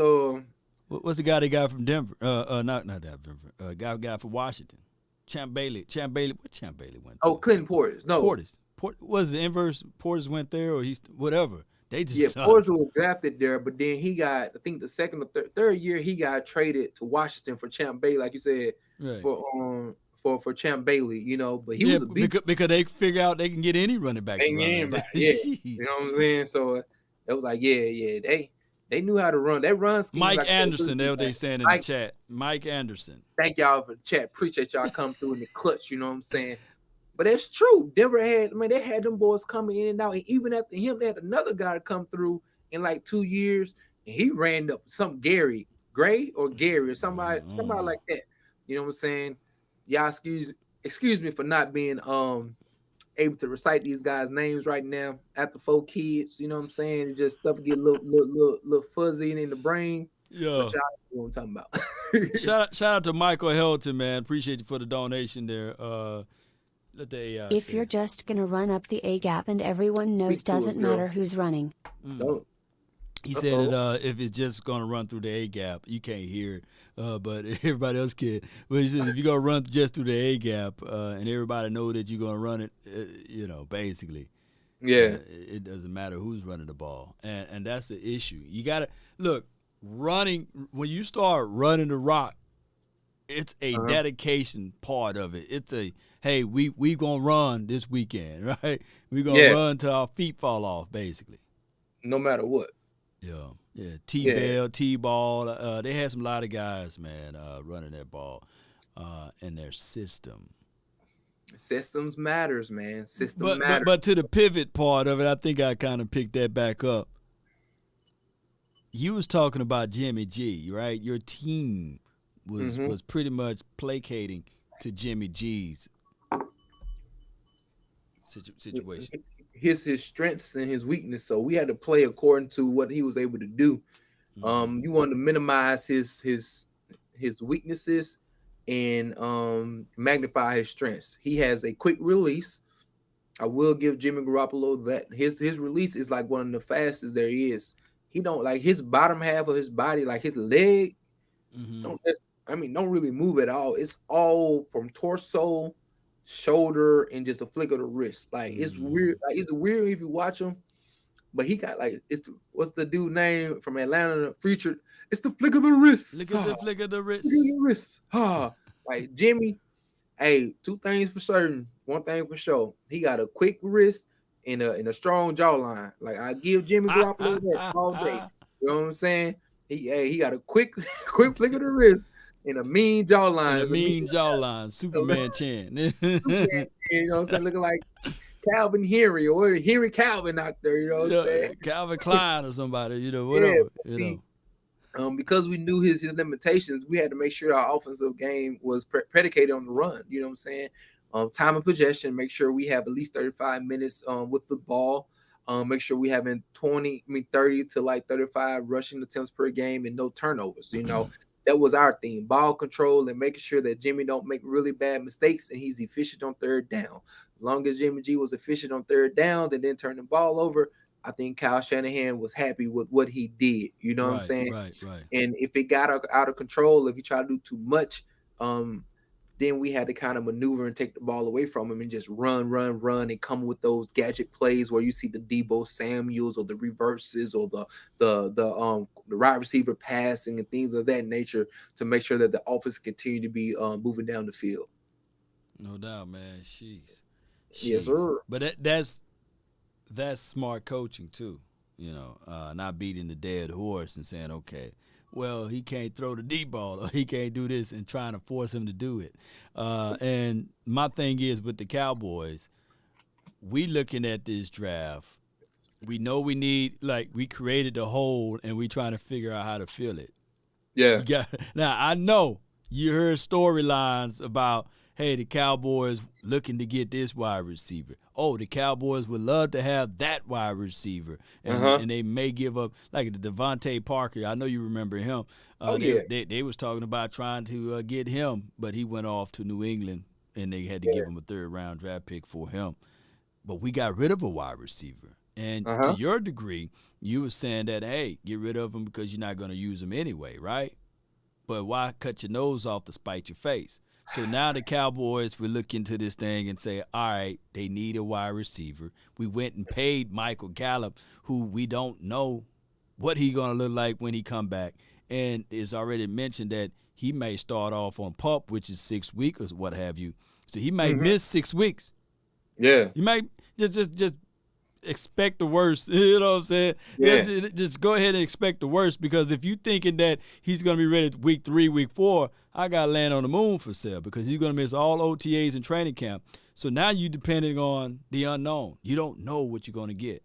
what's the guy they got from Denver? Not that Denver. Guy from Washington. Champ Bailey. What Champ Bailey went to? Oh, Clinton Portis. No. Portis. Was the inverse? Portis went there, or he's whatever. They just Portis was drafted there, but then he got, I think the second or third year he got traded to Washington for Champ Bailey, like you said, right. for Champ Bailey, you know. But he was a big because they figure out they can get any running back. You know what I'm saying? So it was like, they knew how to run. That run scheme. Mike Anderson, that's what they saying in the chat. Mike Anderson. Thank y'all for the chat. Appreciate y'all come through in the clutch. You know what I'm saying? But it's true. Denver they had them boys coming in and out. And even after him, they had another guy to come through in like 2 years. And he ran up some Gary or somebody like that. You know what I'm saying? Y'all excuse me for not being able to recite these guys' names right now after 4 kids. You know what I'm saying? It's just stuff get a little fuzzy in the brain. Yeah. But y'all know what I'm talking about. shout out to Michael Helton, man. Appreciate you for the donation there. If you're just going to run up the A gap and everyone knows, doesn't matter who's running. He said that if it's just going to run through the A gap, you can't hear it, but everybody else can. But he said if you're going to run just through the A gap and everybody know that you're going to run it, basically. Yeah. It doesn't matter who's running the ball. And that's the issue. You got to – look, running – when you start running the rock, it's a dedication part of it. It's a – hey, we gonna run this weekend, right? We gonna run till our feet fall off, basically. No matter what. Yeah. T-Bell, T-Ball. They had some lot of guys, man, running that ball in their system. Systems matters, man. Matters. But to the pivot part of it, I think I kind of picked that back up. You was talking about Jimmy G, right? Your team was pretty much placating to Jimmy G's situation. His strengths and his weakness, so we had to play according to what he was able to do. You wanted to minimize his his weaknesses and magnify his strengths. He has a quick release. I will give Jimmy Garoppolo that his release is like one of the fastest there is. He don't like his bottom half of his body, like his leg, don't really move at all. It's all from torso, shoulder, and just a flick of the wrist. Like it's weird. Like it's weird if you watch him, but he got like what's the dude name from Atlanta featured? It's the flick of the wrist. Look at the flick of the wrist. Flick of the wrist. Like Jimmy. Hey, two things for certain. One thing for sure. He got a quick wrist and a strong jawline. Like I give Jimmy Garoppolo that all day. You know what I'm saying? He got a quick flick of the wrist and a mean jawline. And a mean jawline. Superman chin. You know what I'm saying? Looking like Calvin Henry or Henry Calvin out there. You know what I'm saying? Calvin Klein or somebody. Whatever. Because we knew his limitations, we had to make sure our offensive game was predicated on the run. You know what I'm saying? Time of possession, make sure we have at least 35 minutes with the ball. Make sure we having 30 to like 35 rushing attempts per game and no turnovers. That was our thing. Ball control and making sure that Jimmy don't make really bad mistakes and he's efficient on third down. As long as Jimmy G was efficient on third down and then turn the ball over, I think Kyle Shanahan was happy with what he did. You know what I'm saying? Right. And if it got out of control, if he tried to do too much, then we had to kind of maneuver and take the ball away from him and just run and come with those gadget plays where you see the Debo Samuels or the reverses or the wide receiver passing and things of that nature to make sure that the offense continue to be moving down the field. No doubt, man. Jeez. Yes, sir. But that's smart coaching too, not beating the dead horse and saying, okay, well, he can't throw the deep ball or he can't do this and trying to force him to do it. And my thing is with the Cowboys, we looking at this draft, we know we need, like, we created the hole and we trying to figure out how to fill it. Yeah. Now, I know you heard storylines about, hey, the Cowboys looking to get this wide receiver. Oh, the Cowboys would love to have that wide receiver. And they may give up, like the Devontae Parker. I know you remember him. They was talking about trying to get him, but he went off to New England, and they had to give him a third-round draft pick for him. But we got rid of a wide receiver. And to your degree, you were saying that, hey, get rid of him because you're not going to use him anyway, right? But why cut your nose off to spite your face? So now the Cowboys will look into this thing and say, all right, they need a wide receiver. We went and paid Michael Gallup, who we don't know what he's going to look like when he come back. And it's already mentioned that he may start off on PUP, which is 6 weeks or what have you. So he might miss 6 weeks. Yeah. You might just expect the worst. You know what I'm saying? Yeah. Just go ahead and expect the worst, because if you're thinking that he's going to be ready week 3, week 4, I got to land on the moon for sale, because he's going to miss all OTAs and training camp. So now you're depending on the unknown. You don't know what you're going to get.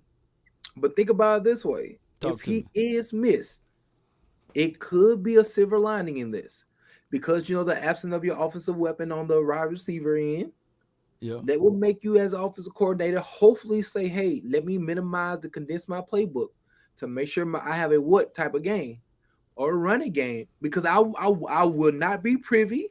But think about it this way. If he is missed, it could be a silver lining in this, because, the absence of your offensive weapon on the wide receiver end, that will make you as an offensive coordinator hopefully say, hey, let me condense my playbook to make sure I have a what type of game or a running game, because I will not be privy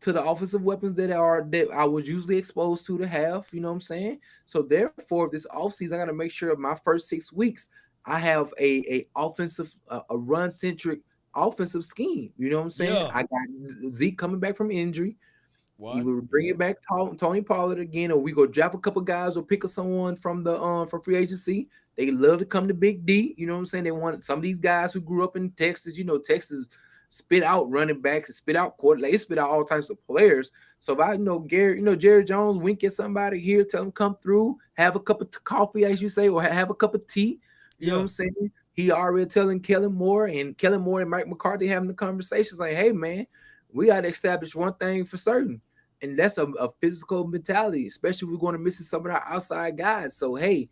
to the offensive weapons that I was usually exposed to have, you know what I'm saying? So therefore, this offseason, I got to make sure my first 6 weeks I have a offensive, a run-centric offensive scheme. You know what I'm saying? Yeah. I got Zeke coming back from injury. What? We will bring it back Tony Pollard again, or we go draft a couple guys or pick up someone from the from free agency. They love to come to Big D. You know what I'm saying? They want some of these guys who grew up in Texas. Texas spit out running backs and spit out quarterbacks. They spit out all types of players. So if I Jerry Jones, wink at somebody here, tell them come through, have a cup of coffee, as you say, or have a cup of tea. You know what I'm saying? He already telling Kellen Moore and Mike McCarthy having the conversations like, hey, man, we got to establish one thing for certain, and that's a physical mentality, especially if we're going to miss some of our outside guys. So, hey,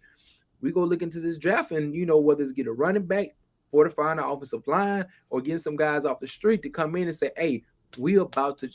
we go look into this draft and, whether it's get a running back, fortifying the offensive line, or getting some guys off the street to come in and say, hey, we about to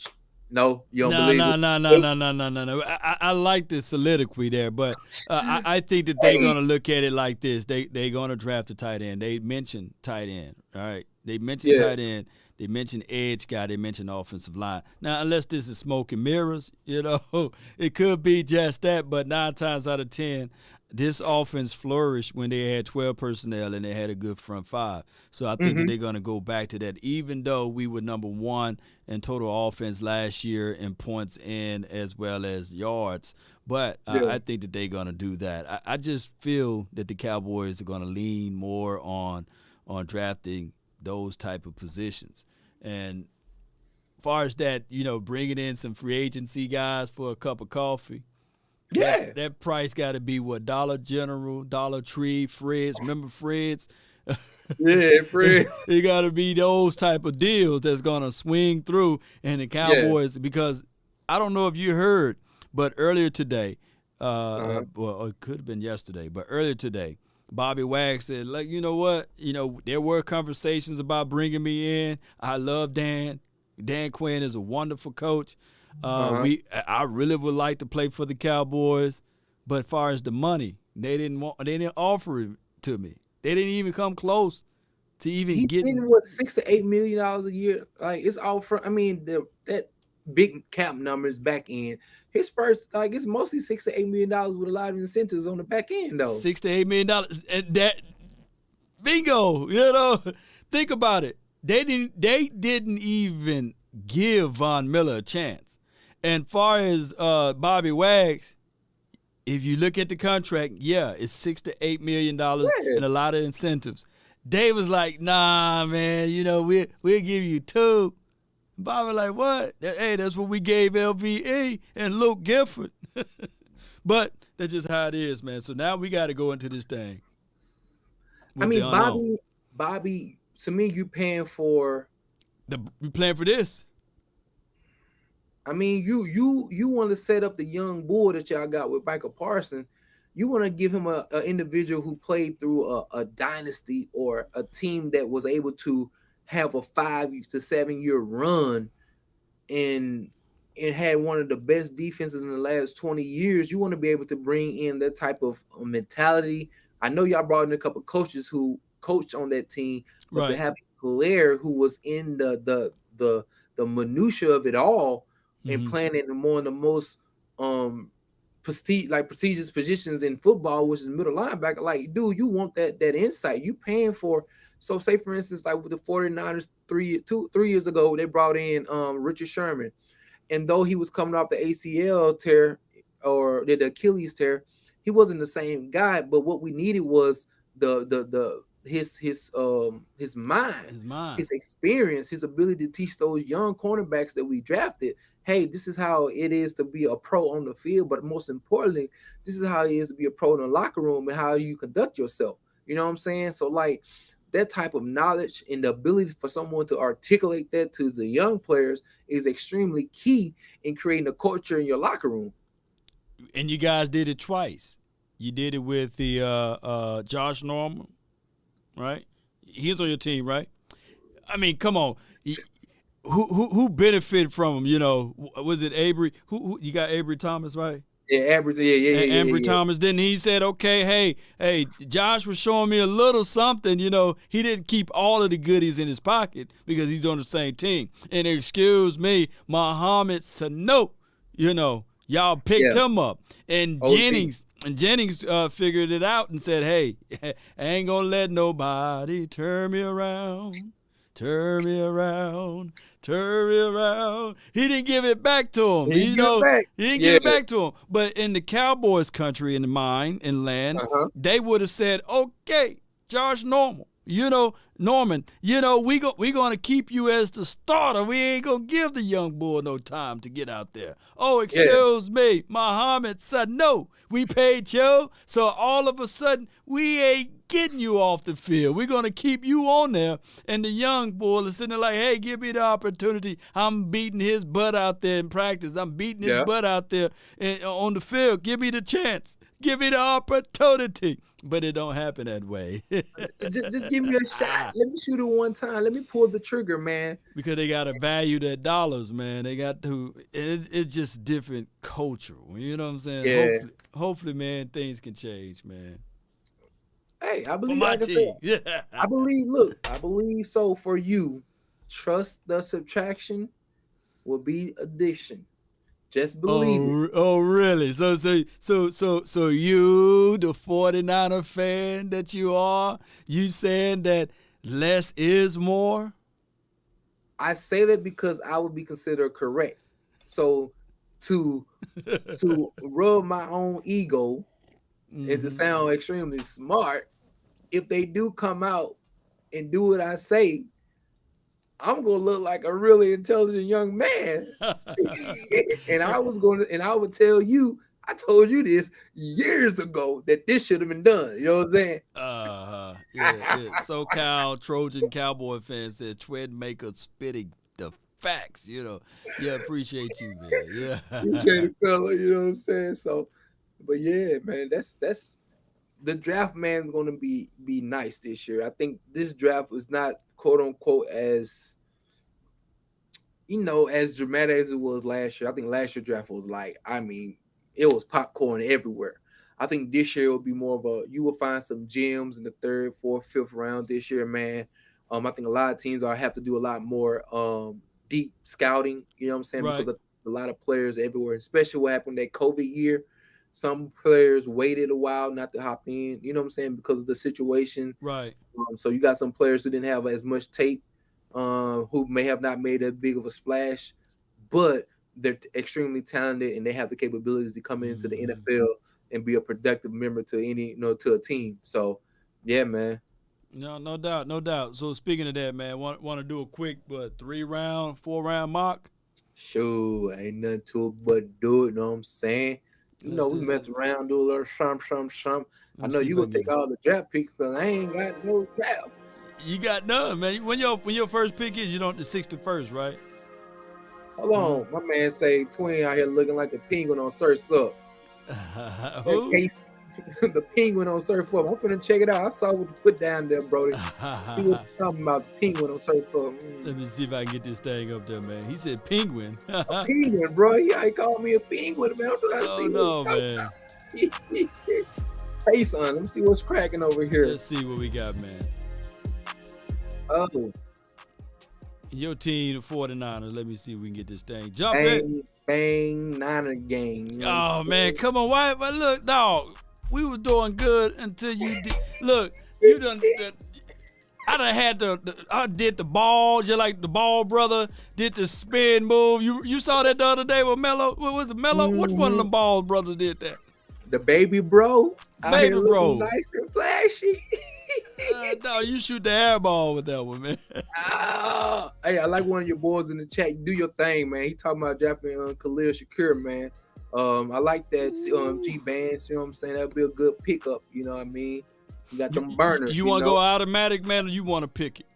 no, you don't believe it? No. I like the soliloquy there, but I think that they're going to look at it like this. They're going to draft a tight end. They mentioned tight end, all right? They mentioned tight end. They mention edge guy. They mention offensive line. Now, unless this is smoke and mirrors, it could be just that. But 9 times out of 10, this offense flourished when they had 12 personnel and they had a good front 5. So I think that they're going to go back to that, even though we were number 1 in total offense last year in points in as well as yards. But I think that they're going to do that. I just feel that the Cowboys are going to lean more on drafting those type of positions. And as far as that, bringing in some free agency guys for a cup of coffee, that price got to be what? Dollar General, Dollar Tree, Fred's. Remember Fred's? Yeah, Fred. It got to be those type of deals that's going to swing through. And the Cowboys, because I don't know if you heard, but earlier today, well, it could have been yesterday, but earlier today, Bobby Wag said, like, you know what? There were conversations about bringing me in. I love Dan. Dan Quinn is a wonderful coach. I really would like to play for the Cowboys, but as far as the money, they didn't offer it to me. They didn't even come close to even getting what $6 to $8 million a year. Like, it's all from. I mean, that big cap numbers back end. His first, it's mostly $6 to $8 million with a lot of incentives on the back end, though. $6 to $8 million, and that bingo. Think about it. They didn't even give Von Miller a chance. And far as Bobby Wags, if you look at the contract, it's $6 to $8 million and a lot of incentives. They was like, nah, man, we'll give you 2. Bobby like, what? Hey, that's what we gave LVE and Luke Gifford. But that's just how it is, man. So now we got to go into this thing. I mean, Bobby, to me, you paying for you playing for this. I mean, you want to set up the young bull that y'all got with Michael Parsons. You want to give him an individual who played through a dynasty or a team that was able to have a 5 to 7 year run and had one of the best defenses in the last 20 years. You want to be able to bring in that type of mentality. I know y'all brought in a couple of coaches who coached on that team, but to have a player who was in the minutia of it all and playing in the most prestigious positions in football, which is middle linebacker. Like, dude, you want that insight. You paying for. So say, for instance, like with the 49ers 3 years ago, they brought in Richard Sherman. And though he was coming off the ACL tear or the Achilles tear, he wasn't the same guy. But what we needed was his mind, his experience, his ability to teach those young cornerbacks that we drafted, hey, this is how it is to be a pro on the field. But most importantly, this is how it is to be a pro in the locker room and how you conduct yourself. You know what I'm saying? So, like, that type of knowledge and the ability for someone to articulate that to the young players is extremely key in creating a culture in your locker room. And you guys did it twice. You did it with the Josh Norman, right? He's on your team, right? I mean, come on. Who benefited from him? Was it Avery? Who you got? Avery Thomas, right? Yeah, Avery Thomas. Then he said, okay, hey, Josh was showing me a little something. He didn't keep all of the goodies in his pocket because he's on the same team. And excuse me, Mohamed Sanu, y'all picked him up. And Jennings figured it out and said, hey, I ain't going to let nobody turn me around. Turn me around. He didn't give it back to him. He didn't give it back to him. But in the Cowboys country, in the mind and land, they would have said, okay, Josh Norman, we going to keep you as the starter. We ain't going to give the young bull no time to get out there. Oh, excuse me, Mohamed said, no, we paid you. So all of a sudden, we ain't getting you off the field. We're going to keep you on there. And the young bull is sitting there like, hey, give me the opportunity. I'm beating his butt out there in practice. I'm beating his butt out there on the field. Give me the chance. Give me the opportunity. But it don't happen that way. just give me a shot. Let me shoot it one time. Let me pull the trigger, man. Because they got to value their dollars, man. They got to. It's just different culture. You know what I'm saying? Yeah. Hopefully, man, things can change, man. Hey, I believe, for my team. I believe so for you. trust the subtraction will be addition. Just believe it. Oh, really? So you, the 49er fan that you are, you saying that less is more? I say that because I would be considered correct. So to rub my own ego and to sound extremely smart, if they do come out and do what I say, I'm gonna look like a really intelligent young man. And I would tell you, I told you this years ago that this should have been done. You know what I'm saying? Yeah. SoCal Trojan Cowboy fan said Twed Maker spitting the facts, Yeah, appreciate you, man. Yeah. Appreciate it, fella, you know what I'm saying? So, but yeah, man, that's the draft man's gonna be nice this year. I think this draft was not quote unquote as as dramatic as it was last year. I think last year's draft was it was popcorn everywhere. I think this year will be more of you will find some gems in the third, fourth, fifth round this year, man. I think a lot of teams are have to do a lot more deep scouting, you know what I'm saying? Right. Because a lot of players everywhere, especially what happened that COVID year. Some players waited a while not to hop in, you know what I'm saying, because of the situation. Right. So you got some players who didn't have as much tape, who may have not made as big of a splash, but they're extremely talented and they have the capabilities to come into the NFL and be a productive member to to a team. So, yeah, man. No doubt. So speaking of that, man, want to do a quick 3-round, 4-round mock? Sure, ain't nothing to it but do it. Know what I'm saying? We mess around, do a little some. I know you gonna take all the draft picks because I ain't got no draft. You got none, man. When your first pick is, the 61st, right? Hold on, my man say 20 out here looking like the penguin on Surf's Up. Who? The penguin on Surf Up. I'm finna check it out. I saw what you put down there, Brody. See what you're talking about, the penguin on Surf Up. Let me see if I can get this thing up there, man. He said penguin. A penguin, bro. He called me a penguin, man. I'm trying to see no, man. Hey, son, let me see what's cracking over here. Let's see what we got, man. Oh. Your team, the 49ers. Let me see if we can get this thing jumping. Bang, Niner game. Man, come on. Why? But look, dog, we was doing good until you did. Look, you done. I did the ball, just like the ball brother did the spin move. You saw that the other day with Melo. What was it, Melo? Which one of the ball brothers did that? The baby bro. Baby bro. Nice and flashy. No, you shoot the air ball with that one, man. Hey, I like one of your boys in the chat. Do your thing, man. He talking about drafting Khalil Shakir, man. I like that G bands. You know what I'm saying? That'd be a good pickup. You know what I mean? You got them burners. You want to go automatic, man, or you want to pick it?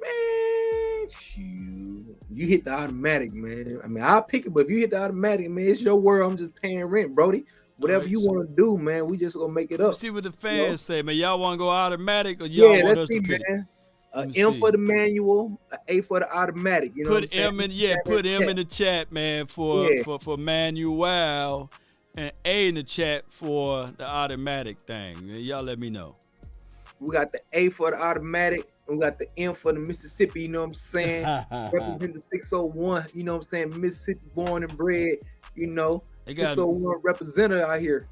Man, shoot. You hit the automatic, man. I mean, I'll pick it, but if you hit the automatic, man, it's your world. I'm just paying rent, Brody. Whatever you want to do, man, we just gonna make it up. Let's see what the fans say, man. Y'all want to go automatic, or y'all want us to pick? Man. M for the manual, A for the automatic. You know put M in the chat, man, for manual, and A in the chat for the automatic thing. Y'all let me know. We got the A for the automatic. We got the M for the Mississippi. You know what I'm saying? Represent the 601. You know what I'm saying? Mississippi born and bred. 601 representative out here.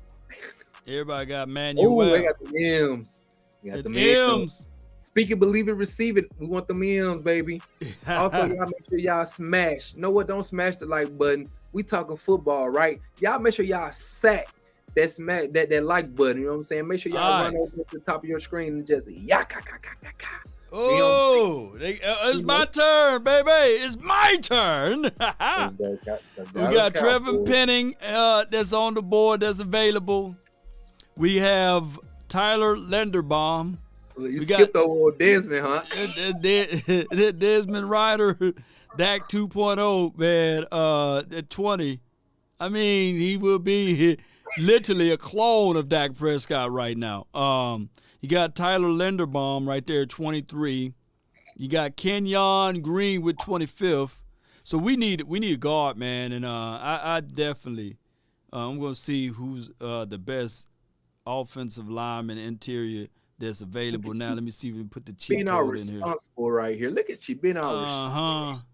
Everybody got manual. Oh, they got the M's. The M's. Speak it, believe it, receive it. We want the M's, baby. Also, y'all make sure y'all smash. You know what? Don't smash the like button. We talking football, right? Y'all make sure y'all sack that like button. You know what I'm saying? Make sure y'all run over to the top of your screen and just yaka. Oh, it's my turn, baby. It's my turn. We got Trevor Penning that's on the board that's available. We have Tyler Linderbaum. You skipped over Desmond, huh? Desmond Ryder, Dak 2.0, man, at 20. I mean, he will be literally a clone of Dak Prescott right now. You got Tyler Linderbaum right there at 23. You got Kenyon Green with 25th. So we need a guard, man, and I definitely I'm gonna see who's the best offensive lineman interior that's available now. Let me see if we can put the cheat Being all code in here. responsible right here. Look at you being all responsible.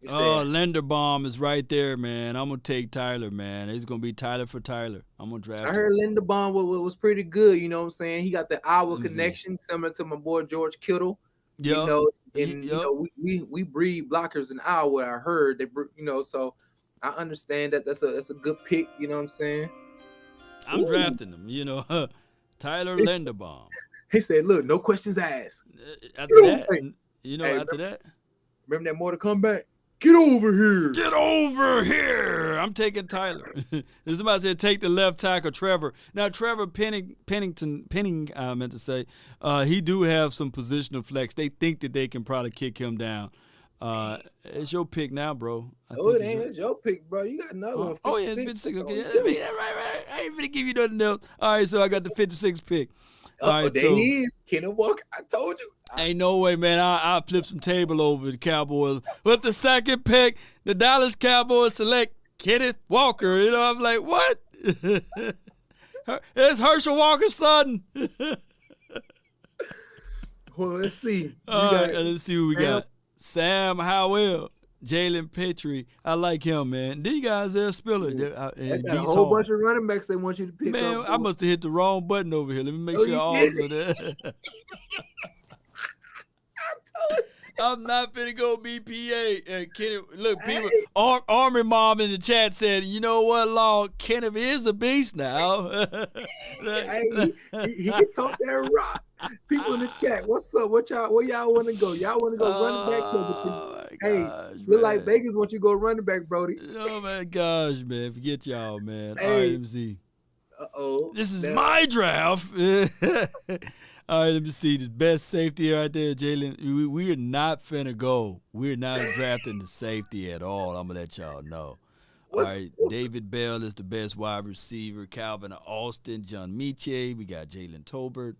Oh, Linderbaum is right there, man. I'm gonna take Tyler, man. It's gonna be Tyler for Tyler. I'm gonna draft. I heard Linderbaum was pretty good. You know what I'm saying? He got the Iowa connection, similar to my boy George Kittle. Yep. You know, and you know we breed blockers in Iowa. I heard they, you know, so I understand that that's a good pick. You know what I'm saying? I'm drafting him. You know, Tyler Linderbaum. He said, "Look, no questions asked." After that, you know, after that, remember that Mortal Kombat? Get over here. Get over here. I'm taking Tyler. Somebody said take the left tackle, Trevor. Now, Trevor Penning, I meant to say, he do have some positional flex. They think that they can probably kick him down. It's your pick now, bro. It ain't. It's your pick, bro. You got another one. 56. Oh, yeah, 56. Okay. Yeah, right. I ain't finna give you nothing else. All right, so I got the 56 pick. All right, there he is. Kenneth Walker. I told you. Ain't no way, man. I'll flip some table over the Cowboys. With the second pick, the Dallas Cowboys select Kenneth Walker. You know, I'm like, what? It's Herschel Walker's son. Well, let's see. All right, let's see what we got. Sam Howell, Jalen Petrie. I like him, man. These guys there, Spiller. They got a whole bunch of running backs they want you to pick up. Man, I must have hit the wrong button over here. Let me make sure all of that. I'm not finna go BPA. Kenneth, look, people, Army Mom in the chat said, you know what, Law, Kenneth is a beast now. Hey, he can talk that rock. People in the chat, what's up? Where y'all want to go? Y'all want to go running back? Hey, look like Vegas want you to go running back, Brody. Oh, my gosh, man. Forget y'all, man. Hey. All right, let me see. Uh-oh. This is my draft. All right, let me see. The best safety right there, Jalen. We are not finna go. We're not drafting the safety at all. I'm going to let y'all know. All right, David Bell is the best wide receiver. Calvin Austin, John Miche. We got Jalen Tolbert.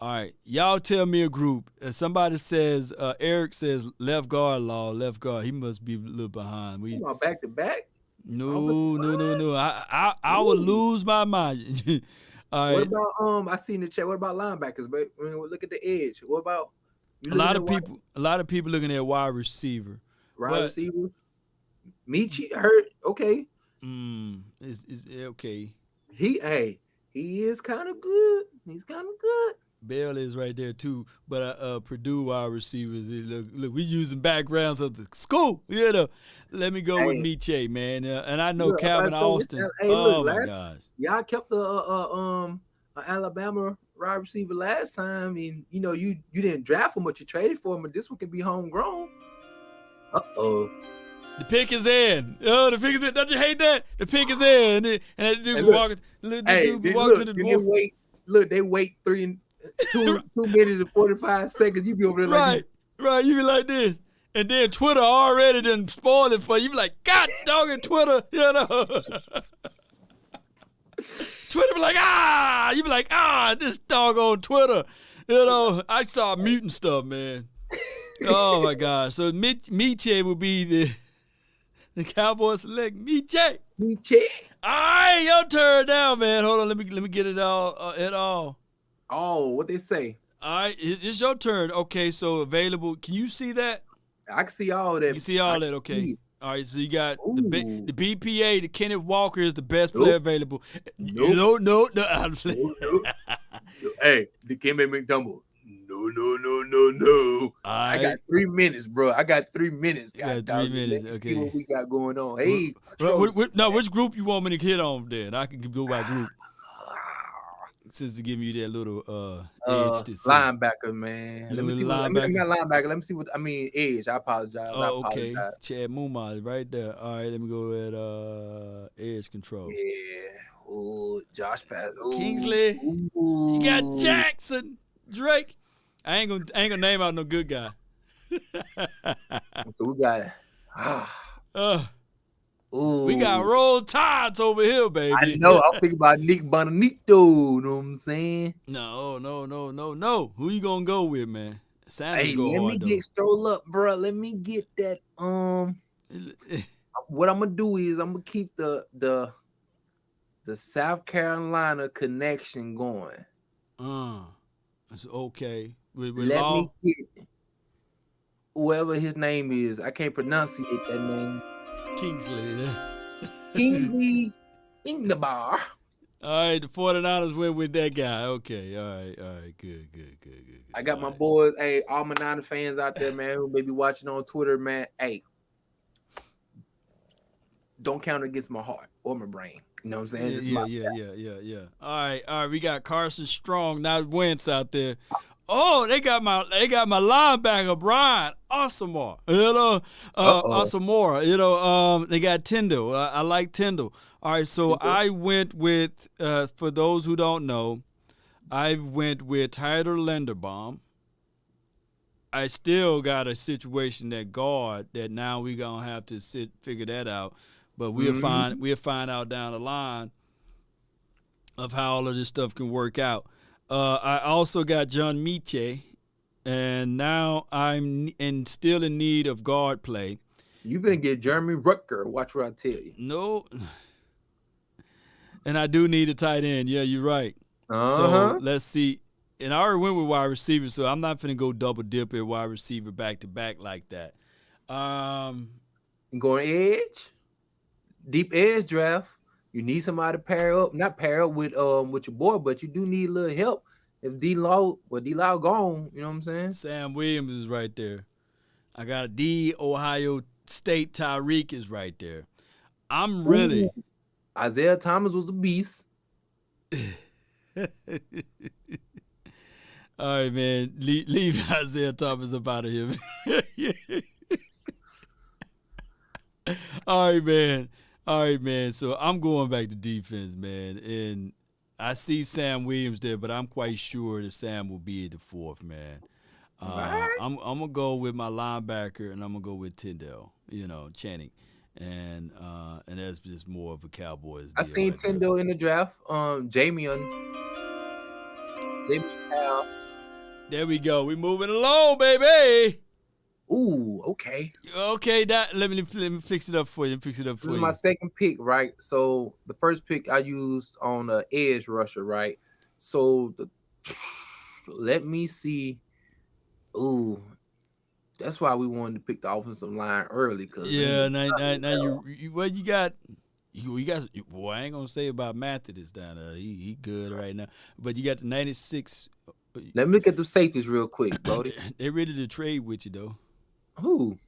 All right, y'all tell me a group. Somebody says, Eric says left guard, Law, left guard. He must be a little behind. We back to back? No. I would lose my mind. All right. What about I see in the chat? What about linebackers? But I mean, look at the edge. What about a lot of people looking at wide receiver. Receiver. Michi hurt. Okay. Is okay. He is kind of good. He's kind of good. Bell is right there too, but Purdue wide receivers. Look, we using backgrounds of the school. You know, let me go with Miche, man. And I know Calvin Austin. My gosh, y'all kept the Alabama wide receiver last time, and you know you didn't draft him, but you traded for him. But this one can be homegrown. The pick is in. Oh, the pick is in. Don't you hate that? The pick is in, and that dude walking. To the wait. Look, they wait 2 minutes and 45 seconds. You be over there like right. You be like this, and then Twitter already done spoiled it for you. You be like, God dog it, Twitter, you know. Twitter be like, you be like, this doggone Twitter, you know. I start muting stuff, man. Oh my gosh. So Miche will be the Cowboys select Miche. All right, your turn now, man. Hold on, let me get it all. Oh, what they say? All right, it's your turn. Okay, so available. Can you see that? I can see all that. You can see all that. Okay. All right, so you got the BPA. The Kenneth Walker is the best player available. No. Hey, the Kimmy McDumble. No. I got 3 minutes, bro. I got 3 minutes. Got 3 minutes. Let's Okay. see what we got going on. Hey, which group you want me to hit on then? I can go by group. Since to give you that little edge to see. Linebacker, man. Let me see. Not linebacker. Let me see what I mean. Edge. I apologize. Okay. Chad Muma is right there. All right, let me go with edge control. Yeah. Oh, Josh Pass. Kingsley. You got Jackson. Drake. I ain't gonna name out no good guy. We got. We got Roll Tides over here, baby. I know. I'm thinking about Nick Bonanito. You know what I'm saying? No. Who you gonna go with, man? Let me get stroll up, bro. Let me get that. What I'm gonna do is I'm gonna keep the South Carolina connection going. It's okay. With Let Law. me get whoever his name is. I can't pronunciate that name. Kingsley. Kingsley Ingbar. All right, the 49ers went with that guy. Okay, all right, good. I got my boys, hey, all my Niner fans out there, man, who may be watching on Twitter, man. Hey, don't count against my heart or my brain. You know what I'm saying? Yeah. All right. We got Carson Strong, not Wentz out there. Oh, they got my linebacker Brian Asamoah. Asamoah. They got Tyndall. I like Tyndall. All right, so I went with for those who don't know, I went with Tyler Linderbaum. I still got a situation at guard that now we're gonna have to figure that out. But we'll find out down the line of how all of this stuff can work out. I also got John Miche, and now I'm still in need of guard play. You gonna get Jeremy Rutger? Watch what I tell you. No, and I do need a tight end. Yeah, you're right. So let's see. And I already went with wide receiver, so I'm not finna go double dip at wide receiver back to back like that. Going edge. Deep edge draft, you need somebody to not pair up with your boy, but you do need a little help. If D-Law gone, you know what I'm saying? Sam Williams is right there. I got D Ohio State Tyreek is right there. I'm really Isaiah Thomas was a beast. All right, man. Leave Isaiah Thomas up out of here. All right, man. So I'm going back to defense, man. And I see Sam Williams there, but I'm quite sure that Sam will be at the fourth, man. I'm going to go with my linebacker, and I'm going to go with Tyndall, Channing. And that's just more of a Cowboys deal. I seen right Tyndall in the draft. Jamie Powell. There we go. We moving along, baby. Ooh, okay. Okay, let me fix it up for you. This is my second pick, right? So the first pick I used on the edge rusher, right? So let me see. Ooh, that's why we wanted to pick the offensive line early. Now you got. Boy, I ain't gonna say about Methodist down there. He good right now, but you got the 96. Let me look at the safeties real quick, Brody. They ready to trade with you though. Who?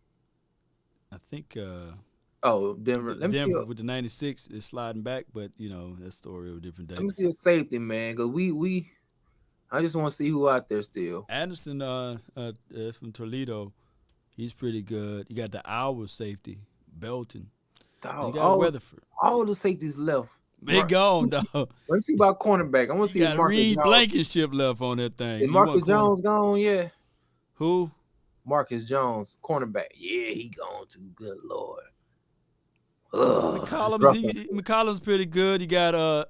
I think. Denver. Let me see with the 96 is sliding back, but that story of a different day. Let me see a safety, man, because I just want to see who out there still. Anderson, is from Toledo. He's pretty good. You got the Iowa safety, Belton. You got Weatherford. All the safeties left. They gone, dog. Let me see about cornerback. I want to see if Marcus Reed Jones. Blankenship left on that thing. Is Marcus Jones gone? Yeah. Who? Marcus Jones, cornerback. Yeah, he gone too. Good Lord. McCollum's pretty good. You got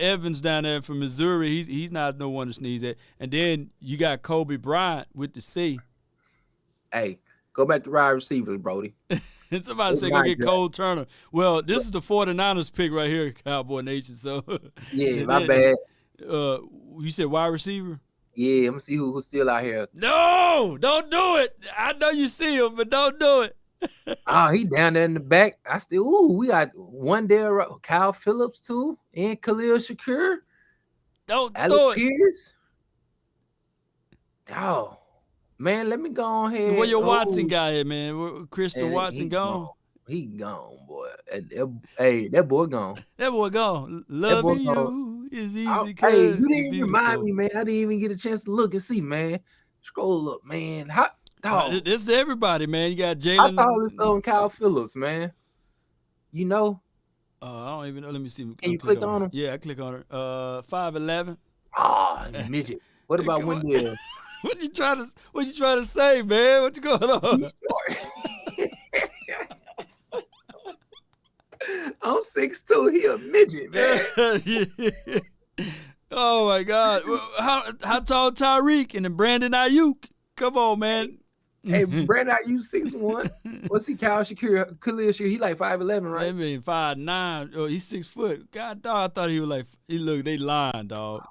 Evans down there from Missouri. He's not no one to sneeze at. And then you got Kobe Bryant with the C. Hey, go back to wide receivers, Brody. And somebody said go get Cole Turner. Well, this is the 49ers pick right here, Cowboy Nation. So yeah, my bad. You said wide receiver? Yeah, I'm gonna see who's still out here. No, don't do it. I know you see him, but don't do it. He down there in the back. We got one there, Kyle Phillips too, and Khalil Shakur. Don't Alec do it. Pierce. Oh, man, let me go ahead. Where your Watson guy at, man? Christian Watson gone? He gone, boy. That boy gone. That boy gone. Loving you is easy. Hey, you didn't remind me, man. I didn't even get a chance to look and see, man. Scroll up, man. How tall? This is everybody, man. You got Jalen. How tall is Kyle Phillips, man? I don't even know. Let me see. Can you click on him? Yeah, I click on her. 5'11". Midget. What about Wendell? What you trying to say, man? What you going on? I'm 6'2". He a midget, man. Oh my God! How tall Tyreek and then Brandon Ayuk? Come on, man. Hey, Brandon Ayuk 6'1". What's he? Khalil Shakur, he like 5'11", right? I mean 5'9". Oh, he's 6 foot. God, dog, I thought he was like. They lying, dog.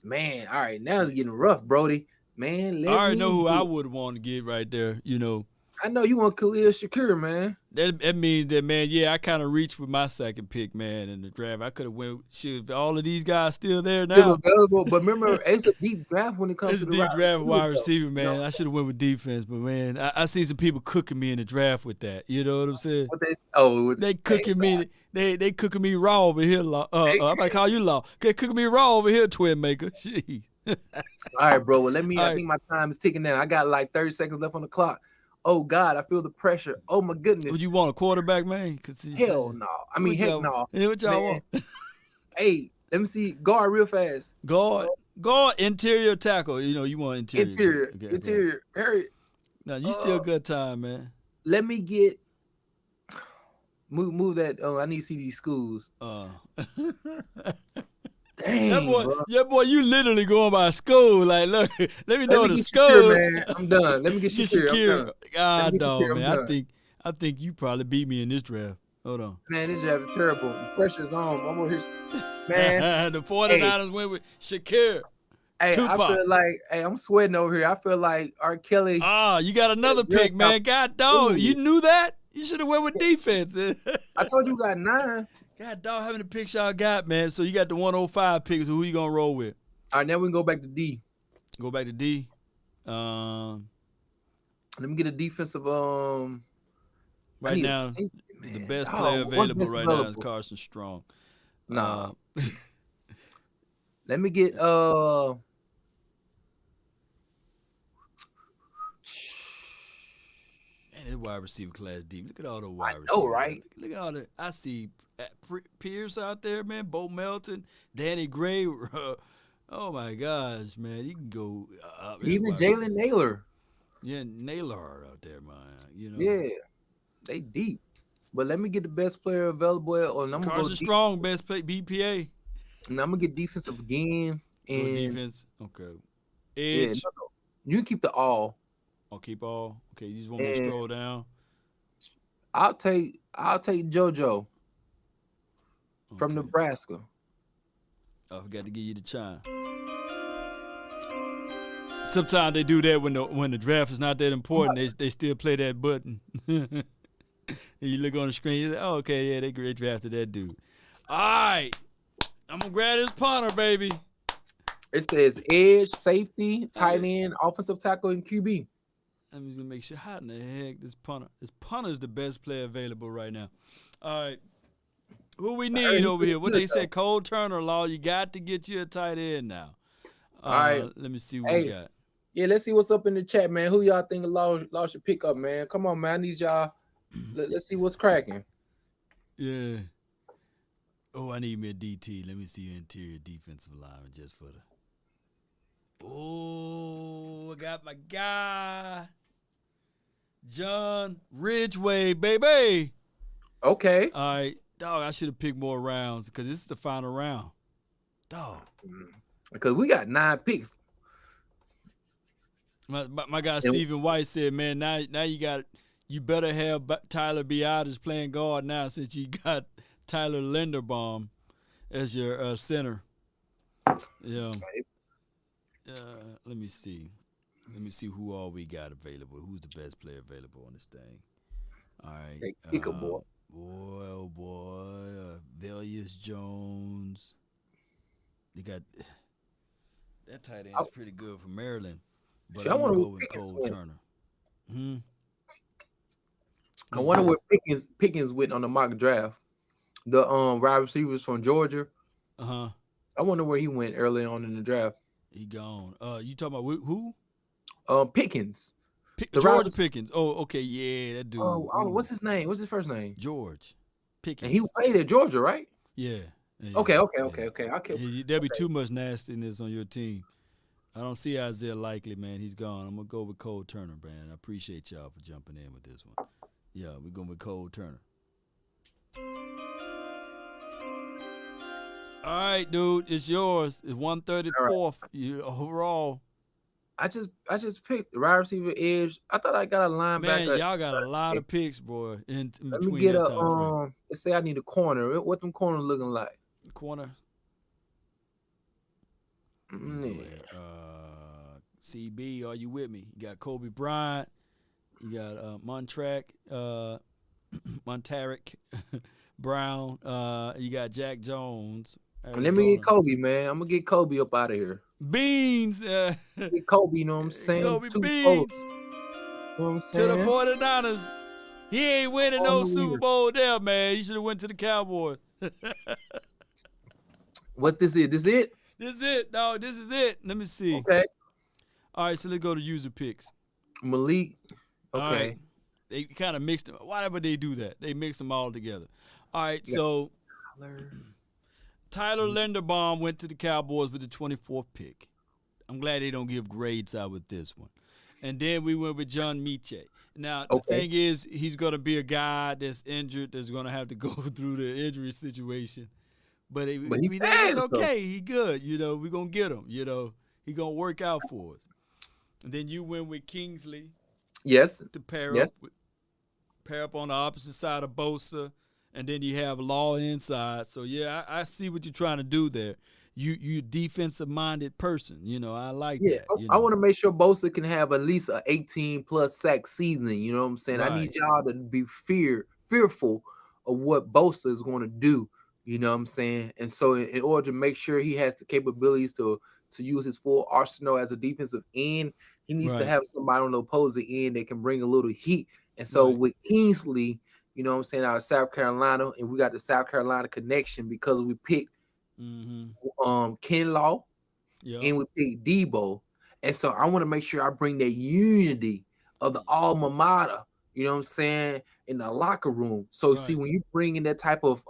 Man, all right, now it's getting rough, Brody. Man, I already know who I would want to get right there. I know you want Khalil Shakir, man. That means that, man, yeah, I kind of reached with my second pick, man, in the draft. I could have went, shit, all of these guys still there now. Still available, but remember, it's a deep draft when it comes to the deep draft wide receiver, though. man. I should have went with defense, but, man, I see some people cooking me in the draft with that. You know what I'm saying? They cooking me. They cooking me raw over here. I might call you Law. They cooking me raw over here, Twin Maker. Jeez. All right, bro. Well, I think my time is ticking down. I got like 30 seconds left on the clock. Oh God, I feel the pressure. Oh my goodness. Would you want a quarterback, man? Hell no. I mean, heck no. Yeah, what y'all want? Hey, let me see. Guard real fast. Guard, interior tackle. You want interior. Interior. Hurry. No, you still good time, man. Let me get move that. I need to see these schools. Dang, boy, you literally going by school. Like, look, let me know the school. Shakir, man. I'm done. Let me get Shakir. God, Shakir, man, I think you probably beat me in this draft. Hold on. Man, this draft is terrible. The pressure's on. I'm over here. Man. The 49ers went with Shakir. Hey, Tupac. I feel like, I'm sweating over here. I feel like R. Kelly. You got another pick, man. God dog. You knew that? You should have went with defense. I told you got 9. God dog, having the picks y'all got, man. So you got the 105 picks. So who you gonna roll with? All right, now we can go back to D. Go back to D. Let me get a defensive. Right now, the best player available right now is Carson Strong. Nah. Let me get Man, this wide receiver class deep. Look at all the wide receivers. I know, right? Look at all the. I see Pierce out there, man. Bo Melton, Danny Gray. Oh my gosh, man! You can go even Jalen Naylor. Yeah, Naylor out there, man. Yeah, they deep. But let me get the best player available. And I'm Carson Strong, best play BPA. And I'm gonna get defensive again. And defense, okay. Edge. Yeah, no. You can keep the all. I'll keep all. Okay, you just want me to scroll down. I'll take JoJo from Nebraska. I forgot to give you the chime. Sometimes they do that when the draft is not that important. They still play that button. And you look on the screen, you say, oh, okay, yeah, they drafted that dude. All right. I'm going to grab this punter, baby. It says edge, safety, tight end, offensive tackle, and QB. Let me just make sure. How in the heck this punter is the best player available right now. All right. Who we need over here? What they said, Cole Turner, Law. You got to get you a tight end now. All right. Let me see what we got. Yeah, let's see what's up in the chat, man. Who y'all think Law should pick up, man? Come on, man. I need y'all. Let's see what's cracking. Yeah. Oh, I need me a DT. Let me see your interior defensive lineman just for the. Oh, I got my guy, John Ridgeway, baby. Okay. All right. Dog, I should have picked more rounds because this is the final round. Dog. Because we got 9 picks. My guy Stephen White said, man, now you better have Tyler Biadasz playing guard now since you got Tyler Linderbaum as your center. Yeah. Let me see. Let me see who all we got available. Who's the best player available on this thing? All right. Pick a boy. Boy, oh boy. Velius Jones. They got that tight end is pretty good for Maryland. But I'm going to go with Cole Turner. I wonder what Pickens went on the mock draft. The wide receivers from Georgia. Uh-huh. I wonder where he went early on in the draft. He gone. You talking about who? Pickens. George Pickens. Oh, okay, yeah, that dude. What's his name? What's his first name? George Pickens. And he played at Georgia, right? Yeah. Okay. There'll be too much nastiness on your team. I don't see Isaiah Likely, man. He's gone. I'm going to go with Cole Turner, man. I appreciate y'all for jumping in with this one. Yeah, we're going with Cole Turner. All right, dude, it's yours. It's 134th overall. I just picked the wide receiver edge. I thought I got a linebacker. Man, y'all got a lot of picks, boy. In Let me get let's say I need a corner. What them corners looking like? Corner. CB, are you with me? You got Kobe Bryant. You got Montarik Brown. You got Jack Jones. Arizona. Let me get Kobe, man. I'm gonna get Kobe up out of here. Beans. Get Kobe, you know what I'm saying? Kobe Beans. You know what I'm saying? To the 49ers. He ain't winning no Super Bowl there, man. He should have went to the Cowboys. What this is? This it? This is it. No, this is it. Let me see. Okay. All right, so let's go to user picks. Malik. Okay. All right. They kind of mixed them. Why would they do that? They mix them all together. All right, so Tyler Linderbaum went to the Cowboys with the 24th pick. I'm glad they don't give grades out with this one. And then we went with John Miche. Now, the thing is, he's going to be a guy that's injured, that's going to have to go through the injury situation. But it's okay. He good. You know, we're going to get him. You know, he going to work out for us. And then you went with Kingsley. Yes. To pair up on the opposite side of Bosa. And then you have Law inside. So, yeah, I see what you're trying to do there. You defensive-minded person. You know, I like that. I want to make sure Bosa can have at least an 18-plus sack season. You know what I'm saying? Right. I need y'all to be fearful of what Bosa is going to do. You know what I'm saying? And so in order to make sure he has the capabilities to use his full arsenal as a defensive end, he needs to have somebody on the opposing end that can bring a little heat. And so with Kingsley, you know what I'm saying, out of South Carolina, and we got the South Carolina connection because we picked Kinlaw and we picked Debo. And so I want to make sure I bring that unity of the alma mater, you know what I'm saying, in the locker room. So see, when you bring in that type of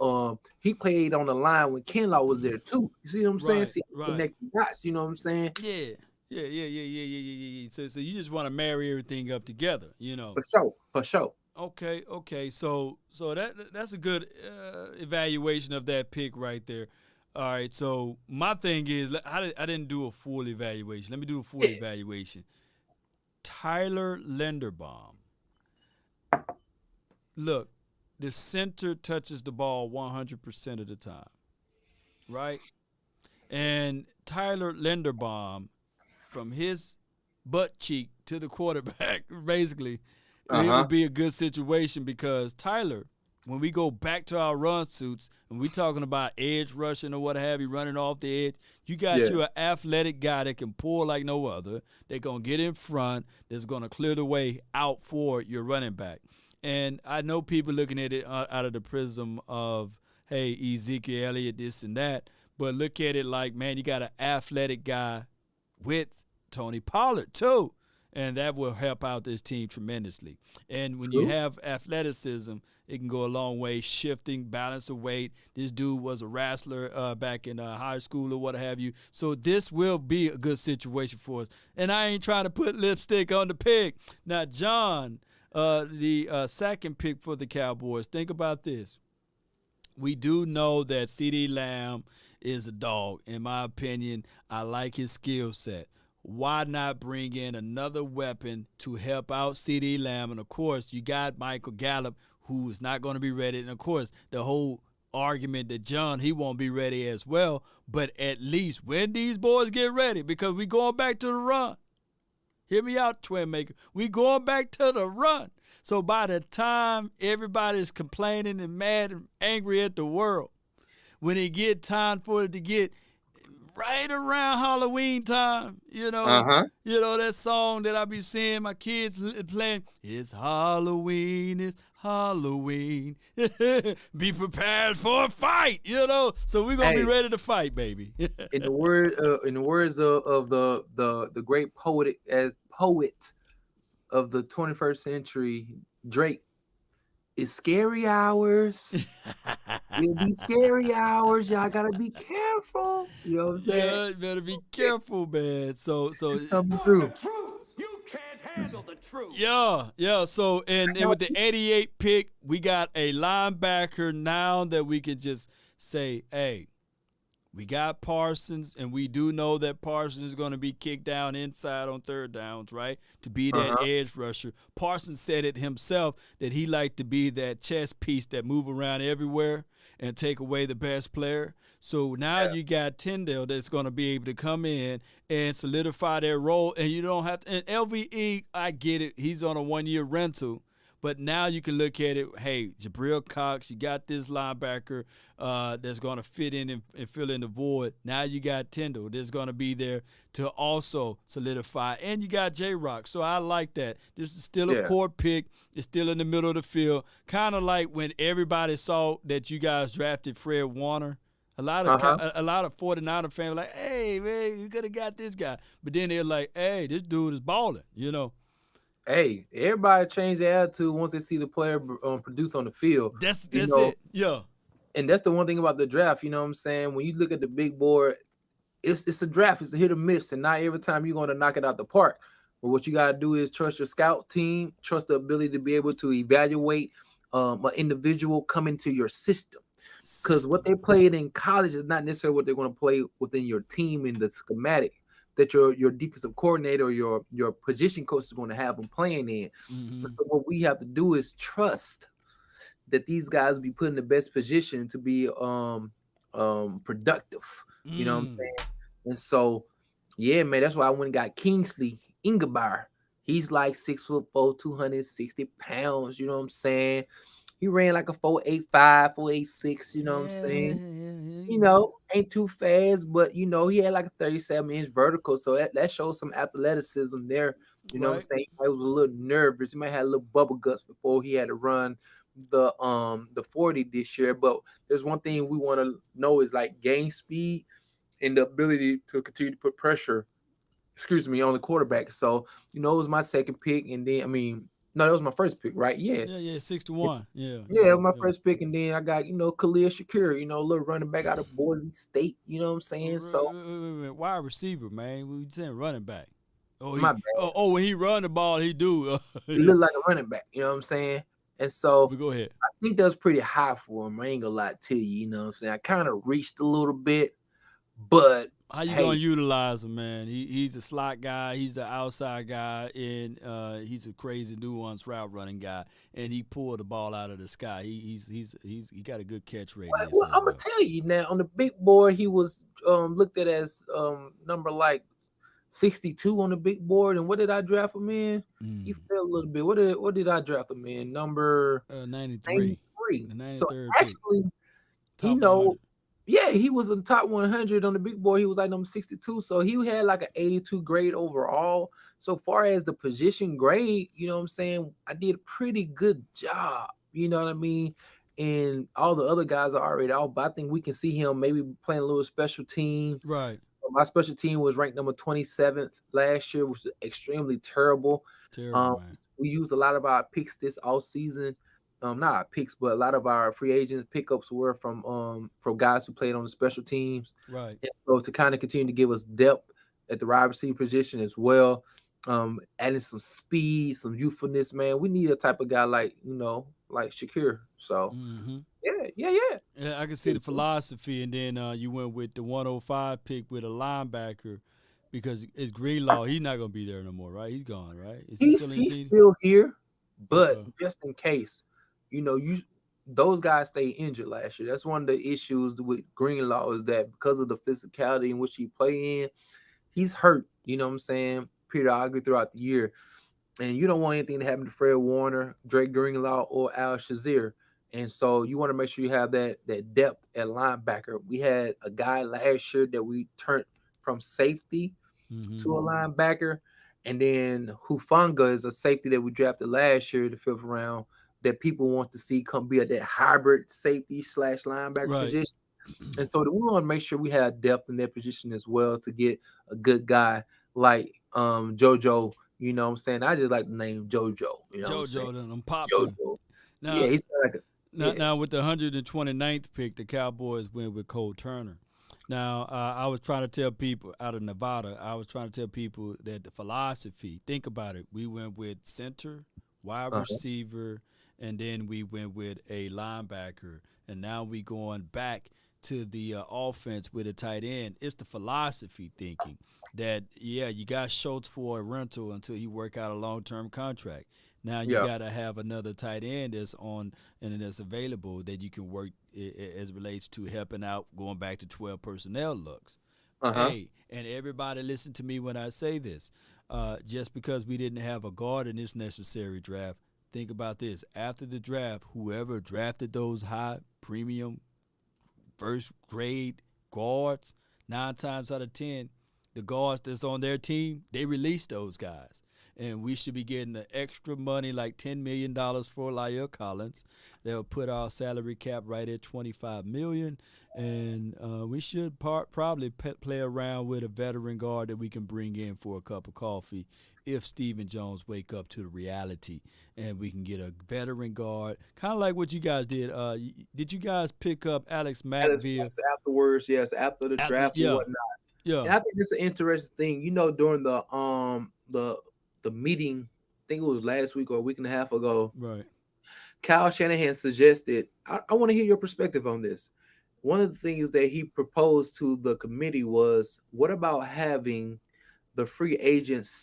he played on the line when Kinlaw was there too. You see what I'm saying? See, connect the dots, you know what I'm saying? Yeah. So you just want to marry everything up together, you know. For sure. Okay. So that's a good evaluation of that pick right there. All right. So my thing is, I didn't do a full evaluation. Let me do a full evaluation. Tyler Linderbaum. Look, the center touches the ball 100% of the time, right? And Tyler Linderbaum, from his butt cheek to the quarterback, basically, it would be a good situation because Tyler, when we go back to our run suits and we talking about edge rushing or what have you, running off the edge, you got you an athletic guy that can pull like no other. They're going to get in front. That's going to clear the way out for your running back. And I know people looking at it out of the prism of, hey, Ezekiel Elliott, this and that. But look at it like, man, you got an athletic guy with Tony Pollard too. And that will help out this team tremendously. And when you have athleticism, it can go a long way, shifting, balance of weight. This dude was a wrestler back in high school or what have you. So this will be a good situation for us. And I ain't trying to put lipstick on the pig. Now, John, the second pick for the Cowboys, think about this. We do know that CeeDee Lamb is a dog. In my opinion, I like his skill set. Why not bring in another weapon to help out CeeDee Lamb? And, of course, you got Michael Gallup, who is not going to be ready. And, of course, the whole argument that John, he won't be ready as well. But at least when these boys get ready, because we going back to the run. Hear me out, Twin Maker. We going back to the run. So by the time everybody's complaining and mad and angry at the world, when it get time for it to get right around Halloween time, you know that song that I be seeing my kids playing, it's Halloween, it's Halloween. Be prepared for a fight, you know. So we're gonna be ready to fight, baby. in the words of the great poet of the 21st century, Drake, it's scary hours. It'll be scary hours. Y'all gotta be careful. You know what I'm saying? Yeah, you better be careful, man. So it's coming through. You can't handle the truth. Yeah. So and with the 88 pick, we got a linebacker now that we can just say, hey, We got Parsons, and we do know that Parsons is going to be kicked down inside on third downs, right, to be that edge rusher. Parsons said it himself that he liked to be that chess piece that move around everywhere and take away the best player. So now you got Tyndall that's going to be able to come in and solidify their role, and you don't have to – and LVE, I get it. He's on a one-year rental. But now you can look at it, hey, Jabril Cox, you got this linebacker that's going to fit in and fill in the void. Now you got Tyndall that's going to be there to also solidify. And you got J-Rock. So I like that. This is still a core pick. It's still in the middle of the field. Kind of like when everybody saw that you guys drafted Fred Warner. A lot of 49er fans were like, hey, man, you could have got this guy. But then they're like, hey, this dude is balling, you know. Hey, everybody change their attitude once they see the player produce on the field. That's it. Yeah. And that's the one thing about the draft, you know what I'm saying? When you look at the big board, it's a draft. It's a hit or miss, and not every time you're going to knock it out the park. But what you got to do is trust your scout team, trust the ability to be able to evaluate an individual coming to your system. Because what they played in college is not necessarily what they're going to play within your team in the schematic that your defensive coordinator or your position coach is going to have them playing in. So what we have to do is trust that these guys will be put in the best position to be productive. You know what I'm saying? And so, yeah, man, that's why I went and got Kingsley Ingebar. He's like 6'4", 260 pounds. You know what I'm saying? He ran like a 4.85, 4.86, you know what I'm saying? You know, ain't too fast, but, you know, he had like a 37-inch vertical, so that shows some athleticism there. You know what I'm saying? He was a little nervous. He might have a little bubble guts before he had to run the 40 this year. But there's one thing we want to know is, like, gain speed and the ability to continue to put pressure, on the quarterback. So, you know, it was my second pick, and then, no, that was my first pick, right? Yeah. Yeah, 6-1. Yeah. Yeah, my first pick, and then I got, Khalil Shakir, a little running back out of Boise State, you know what I'm saying? So wide receiver, man. We saying running back. Oh, my bad. When he run the ball, he do. He looked like a running back, you know what I'm saying? And so go ahead. I think that was pretty high for him. I ain't gonna lie to you, you know what I'm saying? I kind of reached a little bit, but how you gonna utilize him, man? He's a slot guy, he's an outside guy, and he's a crazy nuanced route running guy, and he pulled the ball out of the sky. He got a good catch rate. Well, I'm gonna tell you now, on the big board, he was looked at as number like 62 on the big board. And what did I draft him in? He fell a little bit. What did I draft him in? Number 93. So actually, yeah, he was in top 100 on the big board. He was like number 62. So he had like an 82 grade overall. So far as the position grade, you know what I'm saying? I did a pretty good job. You know what I mean? And all the other guys are already out, but I think we can see him maybe playing a little special team. Right. My special team was ranked number 27th last year, which was extremely terrible. Man. We used a lot of our picks this all season. Not our picks, but a lot of our free agents pickups were from guys who played on the special teams. Right. And so to kind of continue to give us depth at the wide receiver position as well, adding some speed, some youthfulness, man. We need a type of guy like Shakir. So yeah. I can see the philosophy, and then you went with the 105 pick with a linebacker because it's Greenlaw. He's not gonna be there no more, right? He's gone, right? He's still here, but just in case. Those guys stayed injured last year. That's one of the issues with Greenlaw is that because of the physicality in which he play in, he's hurt, you know what I'm saying, periodically throughout the year. And you don't want anything to happen to Fred Warner, Drake Greenlaw, or Al Shazier. And so you want to make sure you have that depth at linebacker. We had a guy last year that we turned from safety to a linebacker. And then Hufanga is a safety that we drafted last year, the 5th round, that people want to see come be at that hybrid safety / linebacker position. And so we want to make sure we have depth in that position as well to get a good guy like JoJo. You know what I'm saying? I just like the name JoJo. You know JoJo, I'm popping. JoJo. Now, he's like now with the 129th pick, the Cowboys went with Cole Turner. Now, I was trying to tell people out of Nevada, that the philosophy, think about it. We went with center, wide receiver, and then we went with a linebacker. And now we going back to the offense with a tight end. It's the philosophy thinking that, you got Schultz for a rental until he work out a long-term contract. Now you Yeah. got to have another tight end that's on and that's available that you can work as it relates to helping out going back to 12 personnel looks. Uh-huh. Hey, and everybody listen to me when I say this. Just because we didn't have a guard in this necessary draft, think about this. After the draft, whoever drafted those high premium first grade guards, 9 times out of 10, the guards that's on their team, they release those guys. And we should be getting the extra money, like $10 million for La'el Collins. They'll put our salary cap right at $25 million. And we should probably play around with a veteran guard that we can bring in for a cup of coffee if Stephen Jones wake up to the reality and we can get a veteran guard, kind of like what you guys did. Did you guys pick up Alex Mack Afterwards, yes, after the draft and whatnot. Yeah. And I think it's an interesting thing. During the meeting, I think it was last week or a week and a half ago, right? Kyle Shanahan suggested, I want to hear your perspective on this. One of the things that he proposed to the committee was, what about having the free agency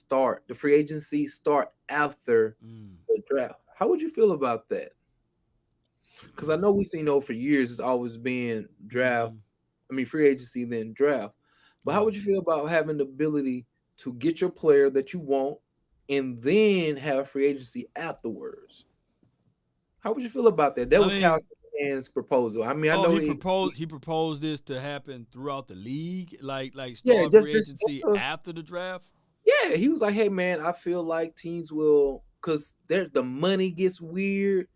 start after the draft? How would you feel about that? Because I know we've seen for years it's always been draft, free agency, then draft. But how would you feel about having the ability to get your player that you want and then have free agency afterwards? How would you feel about that? That was Kyle Shanahan's proposal. I know he proposed this to happen throughout the league, like start free agency after the draft. Yeah, he was like, "Hey man, I feel like teams will, because the money gets weird.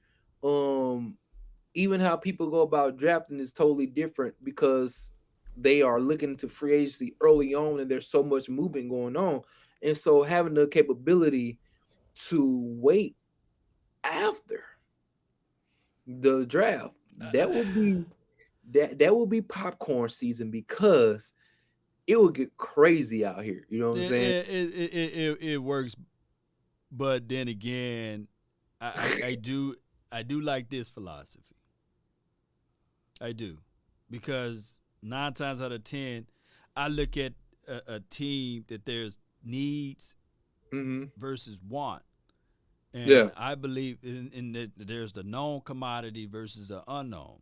Even how people go about drafting is totally different because they are looking to free agency early on, and there's so much movement going on, and so having the capability to wait after the draft, that will be popcorn season, because it will get crazy out here. You know what I'm saying? It works, but then again, I do like this philosophy. I do, because 9 times out of 10, I look at a team that there's needs versus want. And I believe in that there's the known commodity versus the unknown.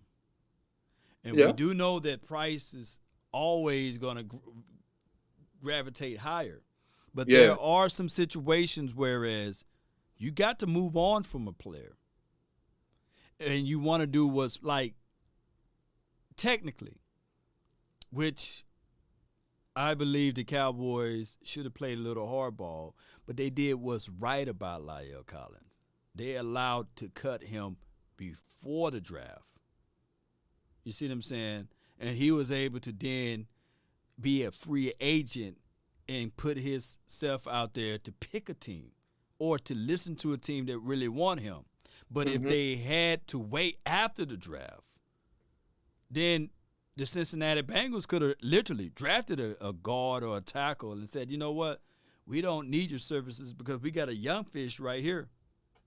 And we do know that price is always going to gravitate higher. But there are some situations whereas you got to move on from a player. And you want to do what's like technically, which I believe the Cowboys should have played a little hardball, but they did what's right about La'el Collins. They allowed to cut him before the draft. You see what I'm saying? And he was able to then be a free agent and put himself out there to pick a team or to listen to a team that really want him. But if they had to wait after the draft, then the Cincinnati Bengals could have literally drafted a guard or a tackle and said, you know what, we don't need your services because we got a young fish right here.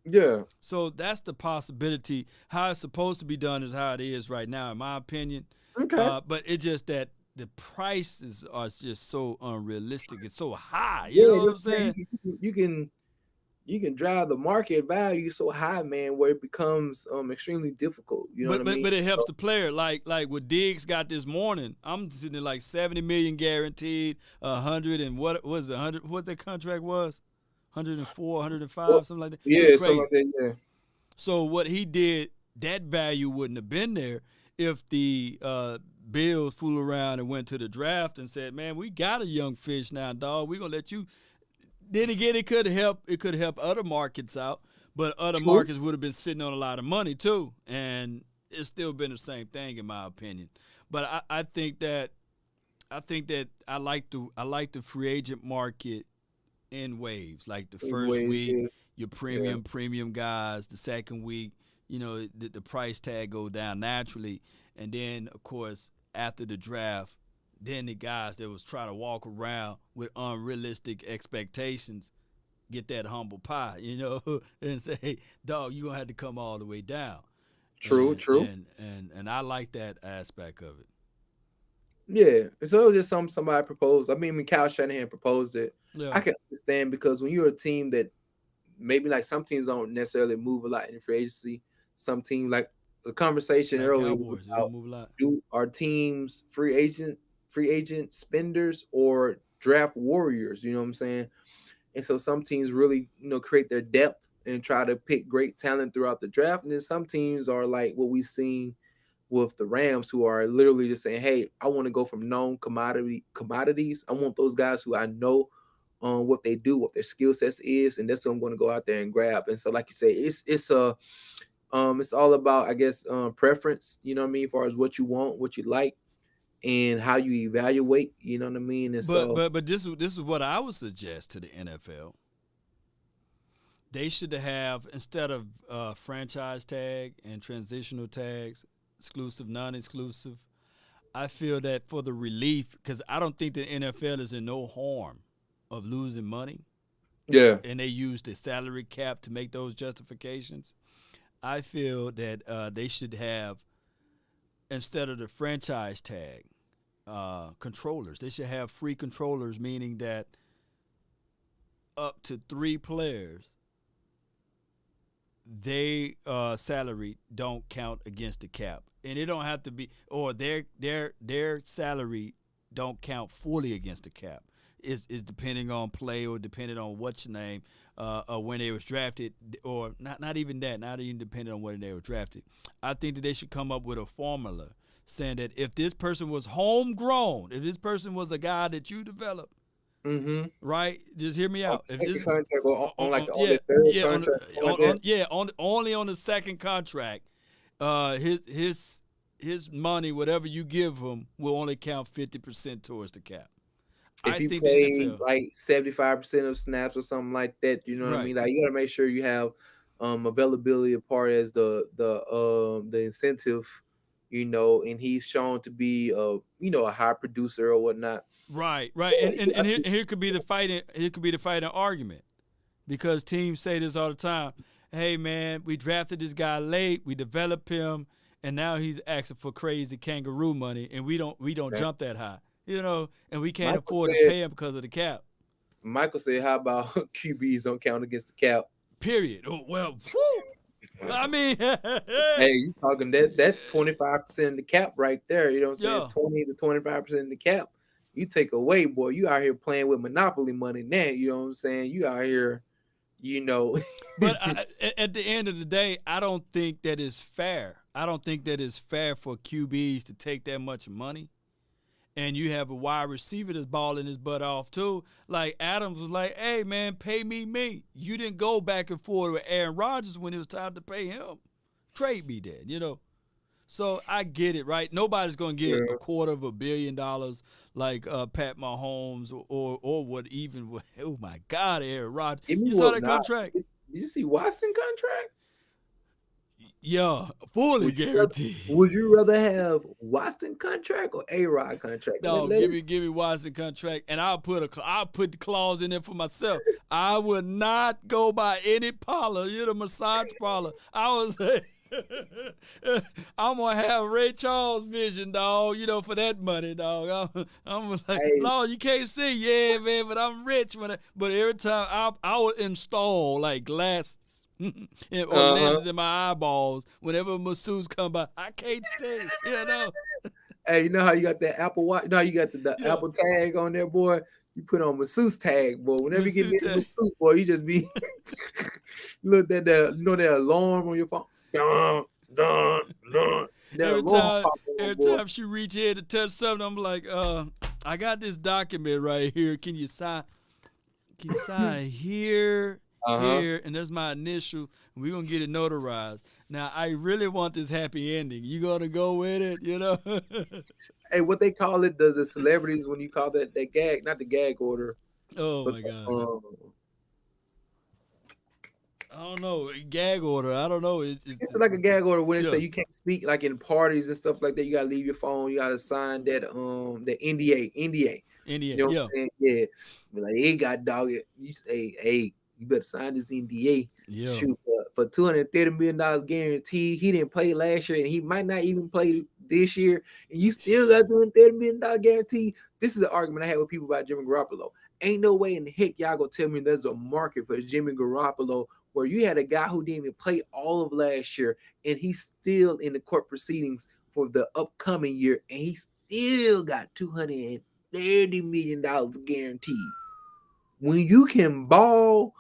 Yeah. So that's the possibility. How it's supposed to be done is how it is right now, in my opinion. Okay. But it's just that the prices are just so unrealistic. It's so high. You know what I'm saying? You can drive the market value so high, man, where it becomes extremely difficult. You know what I mean? But it helps the player. Like what Diggs got this morning. I'm sitting at like $70 million guaranteed, 100 and what was it? 100? What that contract was? 104, 105, something like that. Yeah, something like that. Yeah. So what he did, that value wouldn't have been there if the Bills fool around and went to the draft and said, "Man, we got a young fish now, dog. We're gonna let you." Then again, it could help other markets out, but other markets would have been sitting on a lot of money too, and it's still been the same thing in my opinion. But I think that I like the free agent market in waves. Like the first week, your premium guys. The second week, the price tag go down naturally, and then of course after the draft, then the guys that was trying to walk around with unrealistic expectations get that humble pie, and say, hey, dog, you're going to have to come all the way down. True. And I like that aspect of it. Yeah, so it was just somebody proposed. I mean, Kyle Shanahan proposed it. Yeah. I can understand because when you're a team that maybe like some teams don't necessarily move a lot in free agency. Some team like the conversation Like earlier was Cowboys, they about don't move a lot. do our teams free agent spenders or draft warriors. You know what I'm saying? And so some teams really create their depth and try to pick great talent throughout the draft, and then some teams are like what we've seen with the Rams, who are literally just saying, "Hey, I want to go from known commodities. I want those guys who I know what they do, what their skill sets is, and that's what I'm going to go out there and grab." And so, like you say, it's all about, I guess, preference. You know what I mean, as far as what you want, what you like, and how you evaluate. You know what I mean, and But so but but this is what I would suggest to the NFL. They should have, instead of franchise tag and transitional tags, exclusive, non-exclusive. I feel that for the relief, because I don't think the NFL is in no harm of losing money, yeah, and they use the salary cap to make those justifications. I feel that they should have, instead of the franchise tag, controllers. They should have free controllers, meaning that up to 3 players, they salary don't count against the cap, and it don't have to be, or their salary don't count fully against the cap. It's depending on play or depending on what's your name, or when they was drafted, or not even that, not even depending on when they were drafted. I think that they should come up with a formula saying that if this person was homegrown, if this person was a guy that you developed, mm-hmm. right? Just hear me On out. the If second this contract or on like on yeah, the third yeah, contract, something like that. only on the second contract, his money, whatever you give him, will only count 50% towards the cap. If I you think the play NFL, like 75% of snaps or something like that, you know what I right, mean? Like you gotta make sure you have availability as part as the incentive, and he's shown to be a high producer or whatnot. right, Yeah, and here could be the fighting, argument, because teams say this all the time. Hey man, we drafted this guy late, we developed him, and now he's asking for crazy kangaroo money, and we don't okay. jump that high, and we can't Michael afford to said pay him because of the cap. Michael said, how about QBs don't count against the cap? Period. Oh well, whew. I mean, Hey, you talking that's 25% of the cap right there. You know what I'm saying? yeah. 20 to 25% of the cap. You take away, boy, you out here playing with monopoly money now. You know what I'm saying? You out here, you know. But at the end of the day, I don't think that is fair. I don't think that it's fair for QBs to take that much money. And you have a wide receiver that's balling his butt off too. Like Adams was like, "Hey man, pay me." You didn't go back and forth with Aaron Rodgers when it was time to pay him. Trade me then. So I get it, right? Nobody's gonna get a Yeah. $250 million like Pat Mahomes or what even. Oh my God, Aaron Rodgers! Give me You saw what that not. contract? Did you see Watson contract? Yeah, fully Would you rather, guaranteed. would you rather have Watson contract or A-Rod contract? No, give me Watson contract, and I'll put the clause in there for myself. I would not go by any parlor, massage parlor. I was I'm gonna have Ray Charles vision, dog. For that money, dog. I'm like, Hey, Lord, you can't see, yeah, man, but I'm rich but every time I would install like glasses. Or uh-huh. lenses in my eyeballs whenever masseuse come by. I can't see. Hey, you know how you got that Apple Watch? You know how you got the Yeah. Apple tag on there, boy? You put on masseuse tag, boy. Whenever you get Masseuse near the tag. masseuse, boy, you just be look at that, that alarm on your phone. Dun, dun, dun. That every alarm time pop on, every boy. time she reach in to touch something, I'm like, I got this document right here. Can you sign here, Uh-huh. here, and that's my initial, and we're gonna get it notarized. Now I really want this happy ending. You gonna go with it? Hey, what they call it, the celebrities when you call that gag, not the gag order, Oh but my gosh. I don't know. Gag order. I don't know. it's like a gag order when they say Yeah. you can't speak like in parties and stuff like that. You gotta leave your phone. You gotta sign that the NDA. You NDA. know what Yeah. I'm saying? Yeah. Be like, hey, God dog it. You say, hey, you better sign this NDA. Yeah. Shoot, for $230 million guaranteed. He didn't play last year, and he might not even play this year, and you still got doing $30 million guarantee. This is the argument I had with people about Jimmy Garoppolo. Ain't no way in the heck y'all gonna tell me there's a market for Jimmy Garoppolo where you had a guy who didn't even play all of last year, and he's still in the court proceedings for the upcoming year, and he still got $230 million guaranteed. When you can ball,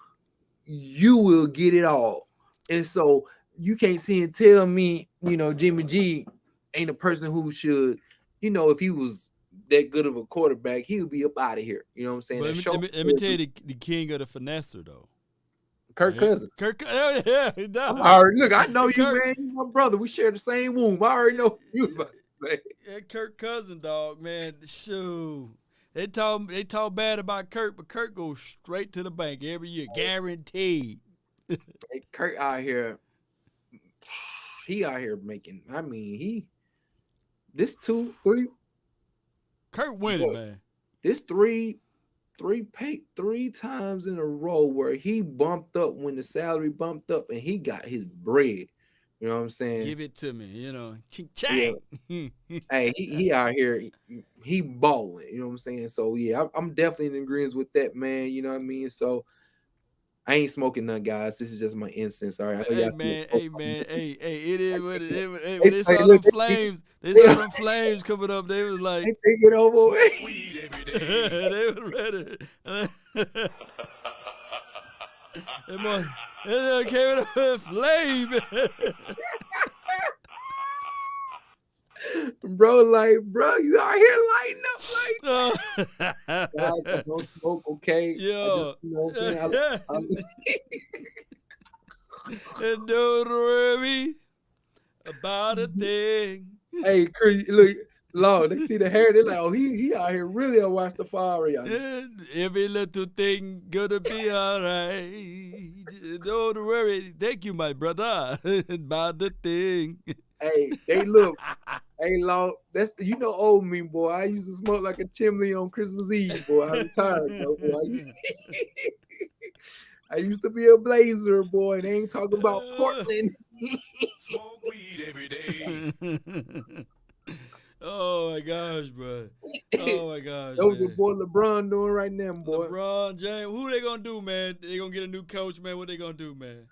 you will get it all. And so you can't see and tell me, Jimmy G ain't a person who should, if he was that good of a quarterback, he would be up out of here. You know what I'm saying? But let me tell you the king of the finesser, though. Kirk Cousins. Oh, yeah, he does. Look, I know you, man. You my brother. We share the same womb. I already know you about to say. Yeah, Kirk Cousins, dog, man. Shoot. They talk bad about Kirk, but Kirk goes straight to the bank every year, guaranteed. Hey, Kirk out here, he out here making. I mean, this 2, 3. Kirk winning, man. This three times in a row where he bumped up when the salary bumped up and he got his bread. You know what I'm saying? Give it to me, ching. Yeah. Hey, he out here, he balling. You know what I'm saying? So yeah, I'm definitely in agreement with that, man. You know what I mean? So I ain't smoking none, guys. This is just my incense. All right. Hey man, it is what it is. Hey, when they saw them flames, flames coming up. They was like, they take it over. Weed every day. They was ready. It came with a flame. Bro, you out here lighting up like that. Guys, don't smoke, okay? Yeah. You know what I'm saying? And don't worry about a thing. Hey, Chris, look, Lord, they see the hair, they're like, oh, he out here really a watch the fire. And every little thing gonna be all right. Don't worry. Thank you, my brother, about the thing. Hey, they look. Hey, Lord, that's old me, boy. I used to smoke like a chimney on Christmas Eve, boy. I retired, boy. I used to be a blazer, boy. They ain't talking about Portland. Smoke weed every day. Oh my gosh, bro. Oh my gosh. That was your boy LeBron doing right now, boy. LeBron James. Who they gonna do, man? They gonna get a new coach, man. What they gonna do, man?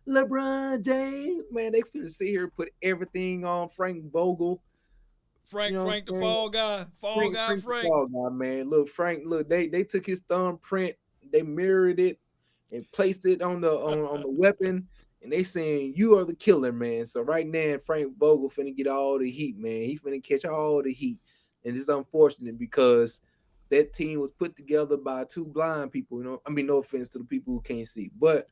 LeBron James, man, they finna sit here and put everything on Frank Vogel. Frank the fall guy. Frank. Fall guy, man. Look, Frank, they took his thumbprint, they mirrored it and placed it on the weapon, and they saying you are the killer, man. So right now, Frank Vogel finna get all the heat, man. He finna catch all the heat. And it's unfortunate because that team was put together by two blind people, I mean, no offense to the people who can't see, but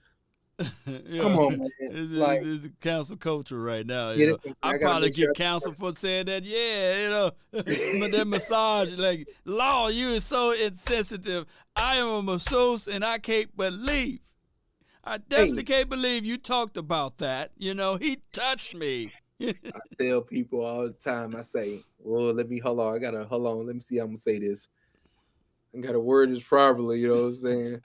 come on, man. It's the council culture right now. Yeah, I probably get counsel for saying that. Yeah, that massage, like, Law, you is so insensitive. I am a masseuse, and I can't believe. I definitely can't believe you talked about that. He touched me. I tell people all the time. I say, well, hold on. Let me see how I'm gonna say this. I gotta word this properly. You know what I'm saying?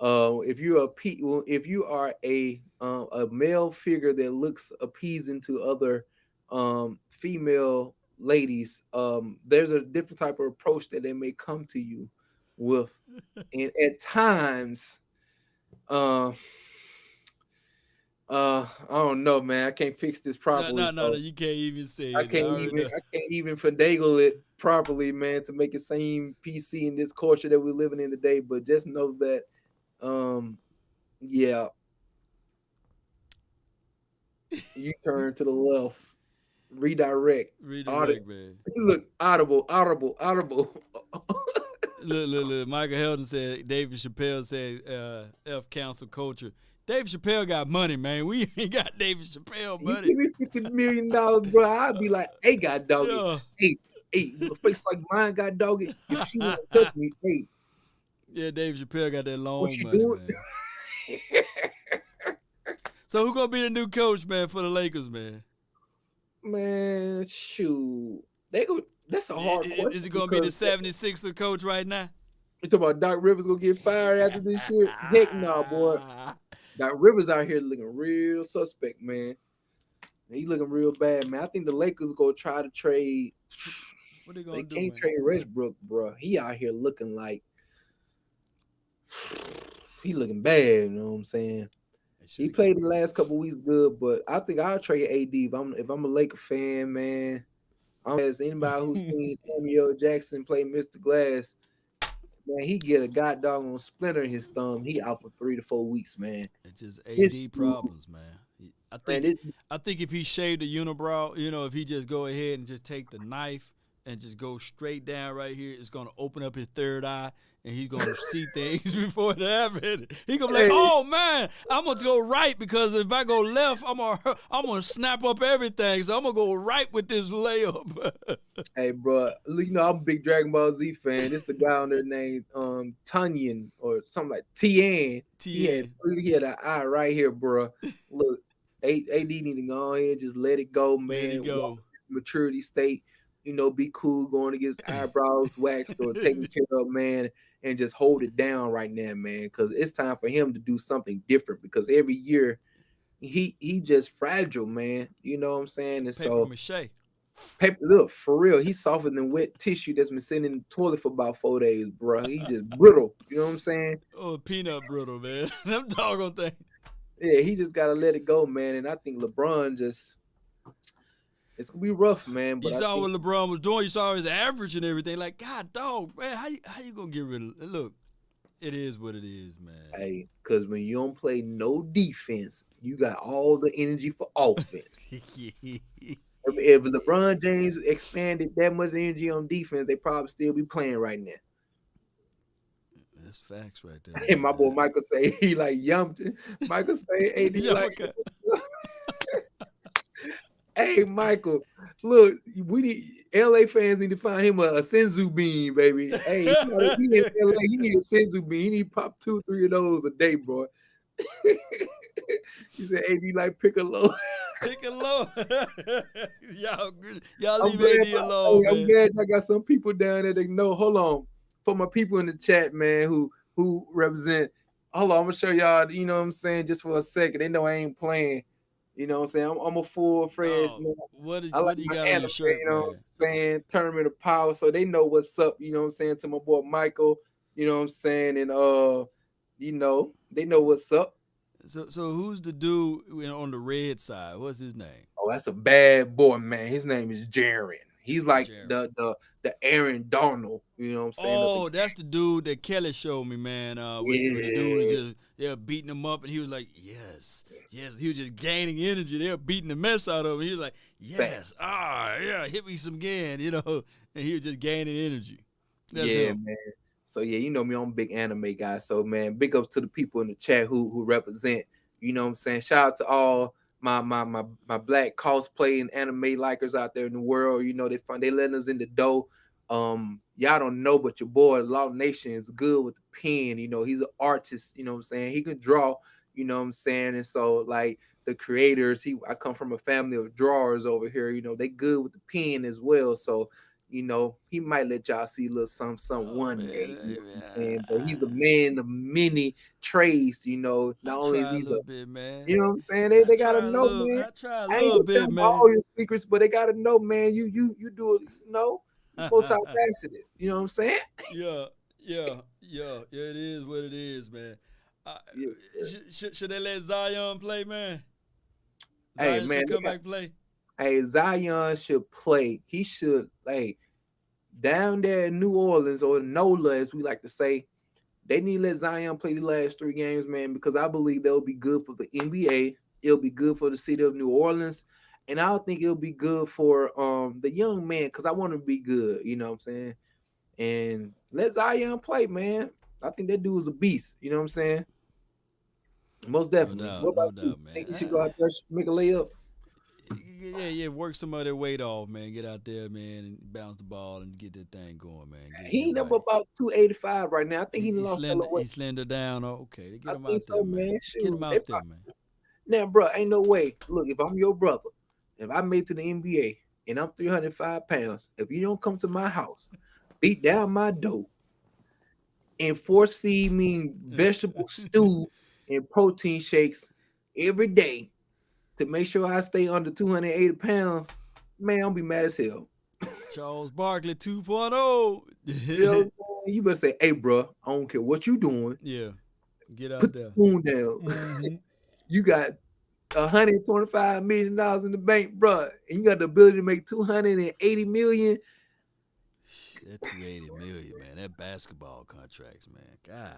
If you are a male figure that looks appeasing to other female ladies, there's a different type of approach that they may come to you with, and at times, I don't know, man. I can't fix this properly. No, you can't even say it. I can't even finagle it properly, man, to make it seem PC in this culture that we're living in today. But just know that. Yeah. You turn to the left. Redirect, man. Look, audible. Look. Michael Helton said, David Chappelle said, F council culture. David Chappelle got money, man. We ain't got David Chappelle money. You give me $50 million, bro. I'd be like, hey, God dog it. Hey, with a face like mine, God dog it. If she want to touch me, hey. Yeah, David Chappelle got that long money, doing? Man. So who gonna be the new coach, man, for the Lakers, man? Man, shoot. That's a hard question. Is it gonna be the 76er coach right now? You talking about Doc Rivers gonna get fired after this year? Heck no, boy. Doc Rivers out here looking real suspect, man. He looking real bad, man. I think the Lakers go try to trade. What they They gonna do, can't man? trade Westbrook, bro. He out here looking like he looking bad. You know what I'm saying? They should He have got played him. the last couple weeks good, but I think I'll trade AD if I'm a Laker fan, man. As anybody who's seen Samuel Jackson play Mr. Glass, man, he get a god doggone splinter in his thumb. He out for 3 to 4 weeks, man. It's just This AD dude, problems, man. I man, think I think if he shaved the unibrow, if he just go ahead and just take the knife and just go straight down right here, it's gonna open up his third eye and he's gonna see things before it happens. He gonna be like, hey, "Oh man, I'm gonna go right because if I go left, I'm gonna snap up everything. So I'm gonna go right with this layup." hey, bro, I'm a big Dragon Ball Z fan. This a guy on there named Tunyon or something like Tien. He had Tien, he had an eye right here, bro. Look, AD need to go ahead, just let it go, let it man. Walk go. maturity state. Be cool going to get his eyebrows waxed or taken care of, man, and just hold it down right now, man. Because it's time for him to do something different. Because every year he just fragile, man. You know what I'm saying? And Paper so mache. paper, look, for real, he's softer than wet tissue that's been sitting in the toilet for about 4 days, bro. He just brittle. You know what I'm saying? Oh, peanut brittle, man. Them doggone thing. Yeah, he just gotta let it go, man. And I think LeBron just it's gonna be rough, man. You But I saw think what LeBron was doing. You saw his average and everything. Like, God, dog, man, how you gonna get rid of? Look, it is what it is, man. hey, because when you don't play no defense, you got all the energy for offense. If LeBron James expanded that much energy on defense, they probably still be playing right now. That's facts right there, And my boy man. Michael say he like yum. Michael say AD Yeah, like okay. hey, Michael, look, we need LA fans need to find him a Senzu bean, baby. Hey, he in LA, he need a Senzu bean. He need to pop 2, 3 of those a day, bro. He said, "AD like Piccolo." Pick a low. y'all, y'all I'm leave glad, AD alone, I'm man. glad I got some people down there that know. Hold on, for my people in the chat, man, who represent. Hold on, I'm gonna show y'all. You know what I'm saying? Just for a second, they know I ain't playing. You know what I'm saying? I'm a full fresh Dog, man. what I like do you my got on anime, your shirt, you know what man? I'm saying? Tournament of Power, so they know what's up, you know what I'm saying, to my boy Michael, you know what I'm saying, and they know what's up. So who's the dude on the red side? What's his name? Oh, that's a bad boy, man. His name is Jaren. He's like Jaron. the Aaron Donald, you know what I'm saying? Of the Oh, that's the dude that Kelly showed me, man. When the dude was yeah, just they're beating him up, and he was like, "Yes, yes." He was just gaining energy. They're beating the mess out of him. He was like, "Yes, facts. yeah, hit me some again," and he was just gaining energy. That's Yeah, him. man. So yeah, you know me, I'm a big anime guy. So man, big up to the people in the chat who represent. You know what I'm saying? Shout out to all my black cosplay and anime likers out there in the world. You know they letting us in the dough. Y'all don't know, but your boy Law Nation is good with the pen. You know, he's an artist. You know what I'm saying? He can draw. You know what I'm saying? And so like the creators, I come from a family of drawers over here. You know, they good with the pen as well. So he might let y'all see a little something Oh one man, day. You know what I'm man, saying? But he's a man of many trades. I Not only is try a he little bit, man. you know what I'm saying? They gotta know, man. I try a I ain't little gonna tell bit, them man. all your secrets, but they gotta know, man. You do it, you multifaceted. You know what I'm saying? Yeah, yeah. It is what it is, man. Uh, Yes, sir. should they let Zion play, man? Hey, Zion man, should come back and play. hey, Zion should play. He should down there in New Orleans or NOLA, as we like to say. They need to let Zion play the last 3 games, man, because I believe they'll be good for the NBA. It'll be good for the city of New Orleans. And I think it'll be good for the young man because I want to be good, you know what I'm saying? And let Zion play, man. I think that dude is a beast, you know what I'm saying? Most definitely. What No about you? doubt, man. Think he should go out there make a layup? Yeah. Work some of their weight off, man. Get out there, man, and bounce the ball and get that thing going, man. He Get ain't number right. about 285 right now. I think he lost hella weight. He slender down. Oh, okay, they I get him think out so, there, man. man. Get him Shoot. out there, man. Now, bro, ain't no way. Look, if I'm your brother, if I made to the NBA and I'm 305 pounds, if you don't come to my house, beat down my door, and force feed me vegetable stew and protein shakes every day, to make sure I stay under 280 pounds, man, I'll be mad as hell. Charles Barkley 2.0. You know what I'm saying? You better say, hey, bro, I don't care what you doing. Yeah. Get out Put the there. spoon down. Mhm. You got $125 million in the bank, bro, and you got the ability to make 280 million. That 280 million, man. That basketball contracts, man. God.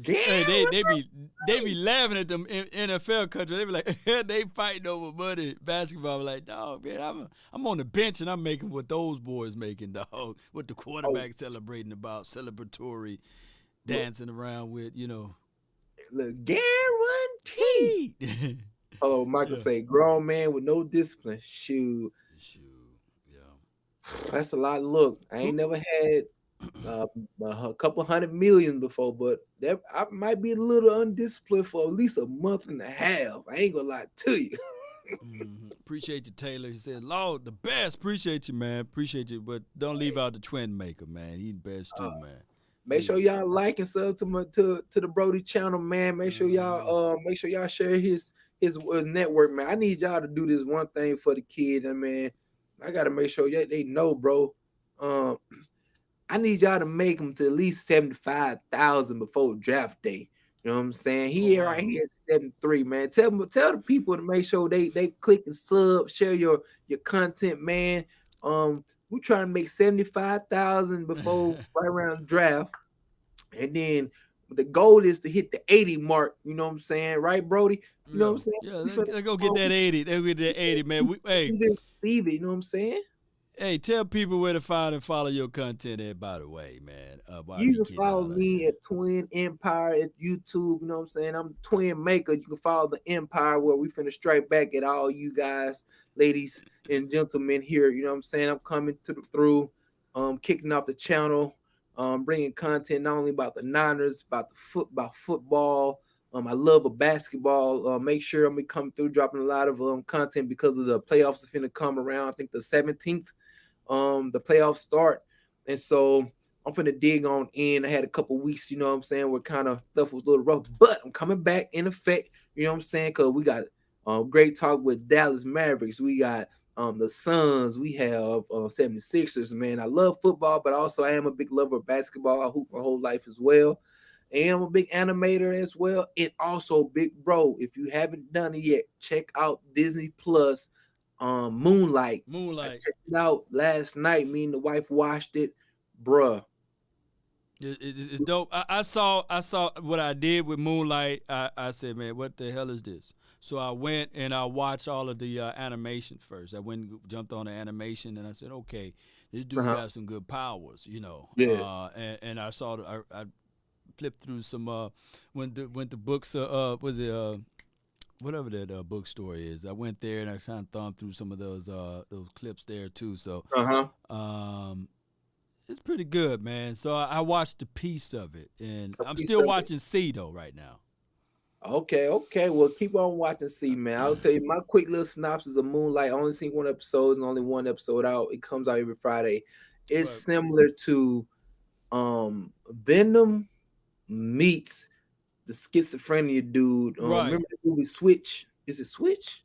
Hey, they be laughing at them NFL country. They be like, they fighting over money. Basketball be like, dog, man, I'm on the bench and I'm making what those boys making, dog. What the quarterback celebrating about, celebratory, dancing around with, Look, guarantee. Oh, Michael say, grown man with no discipline. Shoot, yeah. that's a lot. Look, I ain't never had a couple hundred million before, but that I might be a little undisciplined for at least a month and a half. I ain't gonna lie to you. Appreciate you, Taylor. He said, Lord, the best. Appreciate you, man. Appreciate you, but don't leave out the twin maker, man. He the best too, man. Make sure y'all like and sub to the Brody channel, man. Make sure y'all share his network, man. I need y'all to do this one thing for the kid, and man, I gotta make sure they know, bro. I need y'all to make him to at least 75,000 before draft day. You know what I'm saying? He right here at 73, man. Tell the people to make sure they click and sub, share your content, man. We trying to make 75,000 before right around the draft. And then the goal is to hit the 80 mark. You know what I'm saying? Right, Brody? You know what I'm saying? Yeah, let's go get that 80. Let's get that 80, man. We leave it, you know what I'm saying? Hey, tell people where to find and follow your content at, by the way, man. You can follow me at Twin Empire at YouTube. You know what I'm saying? I'm Twin Maker. You can follow the Empire where we finna strike back at all you guys, ladies and gentlemen here. You know what I'm saying? I'm coming through, kicking off the channel, bringing content not only about the Niners, about football. I love a basketball. Make sure I'm gonna come through dropping a lot of content because of the playoffs are finna come around. I think the 17th. The playoffs start, and so I'm finna dig on in. I had a couple weeks, you know what I'm saying, where kind of stuff was a little rough, but I'm coming back in effect, you know what I'm saying, because we got great talk with Dallas Mavericks. We got the Suns. We have 76ers, man. I love football, but also I am a big lover of basketball. I hoop my whole life as well. And I'm a big animator as well. And also, big bro, if you haven't done it yet, check out Disney Plus. Moonlight. I checked it out last night. Me and the wife watched it, bruh. It's dope. I saw what I did with Moonlight. I said, man, what the hell is this? So I went and I watched all of the animation first. I went and jumped on the animation and I said, okay, this dude got some good powers, you know. Yeah. And I saw I flipped through some went to books. Was it whatever that bookstore is? I went there and I kind of thumbed through some of those clips there too. So it's pretty good, man. So I watched a piece of it, and I'm still watching C though right now. Okay. Well, keep on watching C, man. I'll tell you my quick little synopsis of Moonlight. I only seen one episode, and only one episode out. It comes out every Friday. It's similar to Venom meets the schizophrenia dude. Remember the movie Switch? Is it Switch?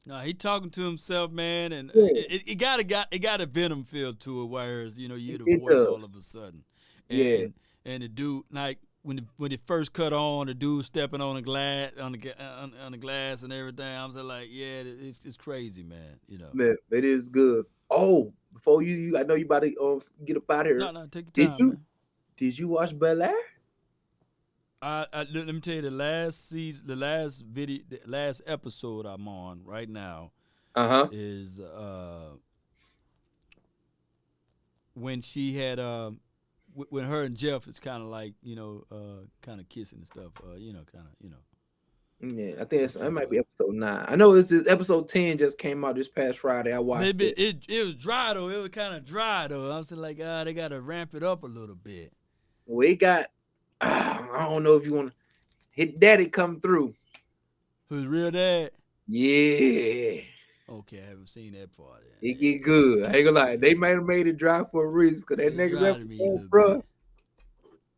No, he talking to himself, man, and it got a Venom feel to it, whereas you hear the voice all of a sudden, and the dude like when it first cut on, the dude stepping on the glass on the glass and everything. I was like, yeah, it's crazy, man. Man, it is good. Oh, before you I know you about to get up out here. No, take your time. Man. Did you watch Bel Air? Let me tell you the last episode I'm on right now is when she had when her and Jeff is kind of like kind of kissing and stuff Yeah, I think it might be episode 9. I know it's episode 10 just came out this past Friday. I watched it. It was dry though. It was kind of dry though. I was like, they got to ramp it up a little bit. We got. I don't know if you want to hit daddy come through. Who's real dad? Yeah. Okay, I haven't seen that part yet. It get good. I ain't gonna lie. They might have made it dry for a reason because that next episode, bro.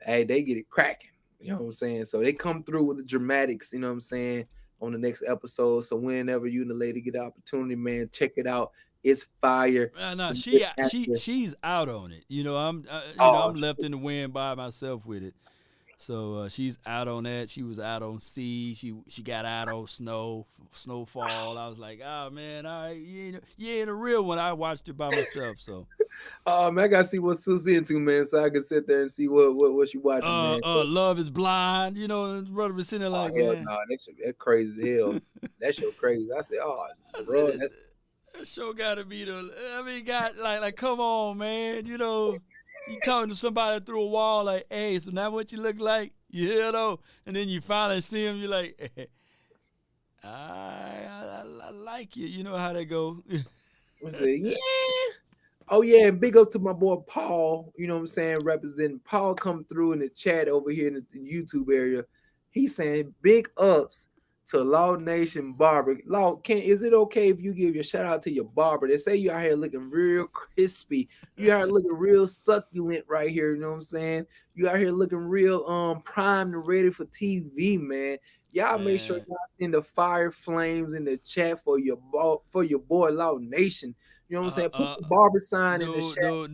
Hey, they get it cracking. You know what I'm saying? So they come through with the dramatics, you know what I'm saying? on the next episode. So whenever you and the lady get the opportunity, man, check it out. It's fire. No, Some good actors. she's out on it. Oh, I'm left in the wind by myself with it. So she's out on that. She was out on sea. She got out on snowfall. I was like, oh man, all right, you ain't a real one. I watched it by myself. So man, I gotta see what Sue's into, man, so I can sit there and see what she watching, man. Love is Blind. And brother was sitting there Oh like, hell man. no, that crazy as hell. That show crazy. I said, oh, I said bro, that show gotta be the. I mean, got like, come on, man. You talking to somebody through a wall like, hey, so now what you look like, and then you finally see him, you're like, hey, I like you. You know how they go. I said, yeah. Oh yeah, and big up to my boy Paul. You know what I'm saying? Representing Paul come through in the chat over here in the YouTube area. He's saying big ups to Law Nation Barber. Law, is it okay if you give your shout out to your barber? They say you out here looking real crispy. You out here looking real succulent right here. You know what I'm saying? You out here looking real primed and ready for TV, man. Y'all make sure Man. y'all send the fire flames in the chat for your boy Law Nation. You know what I'm saying? Put the barber sign in the chat.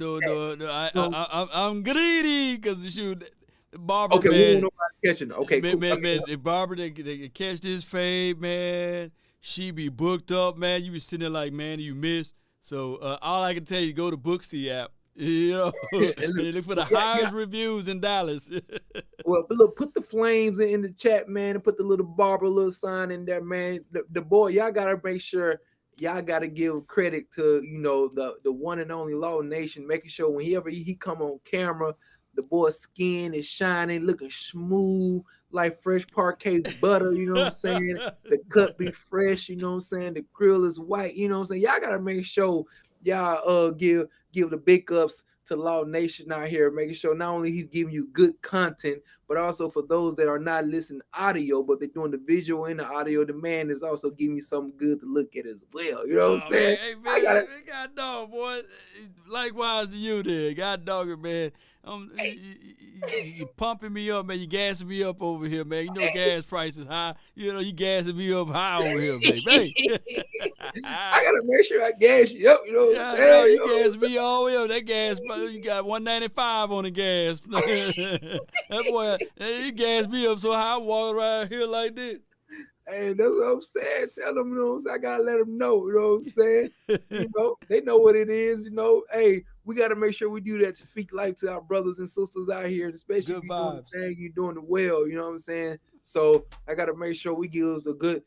No. I'm greedy because shoot, the barber Okay, we man. don't know about catching. Okay, cool. Man, the barber they catch this fade, man. She be booked up, man. You be sitting there like, man, you missed. So all I can tell you, go to Booksy app. And look for the highest reviews in Dallas. Well, but look, put the flames in the chat, man, and put the little barber little sign in there, man. The boy, y'all gotta make sure y'all gotta give credit to the one and only Law Nation, making sure whenever he come on camera, the boy's skin is shining, looking smooth like fresh parquet butter. You know what I'm saying? The cut be fresh. You know what I'm saying? The grill is white. You know what I'm saying? Y'all gotta make sure y'all give the big ups to Law Nation out here, making sure not only he's giving you good content, but also for those that are not listening audio, but they're doing the visual and the audio, the man is also giving you something good to look at as well. You know what I'm saying? Man, hey, man, God dog, boy. Likewise to you there. God dog it, man. You pumping me up, man. You gassing me up over here, man. You know gas prices high. You gassing me up high over here, baby. I gotta make sure I gas you up. You know what I'm saying? No, you gas me all the way up. That gas, you got $1.95 on the gas. That boy, he gassed me up so high, I walk around here like this. Hey, that's what I'm saying. Tell them, you know what I'm saying? I gotta let them know, you know what I'm saying? They know what it is, Hey, we gotta make sure we do that to speak life to our brothers and sisters out here, and especially good if you're doing vibes. the thing, you're doing it well, you know what I'm saying? So I gotta make sure we give us a good,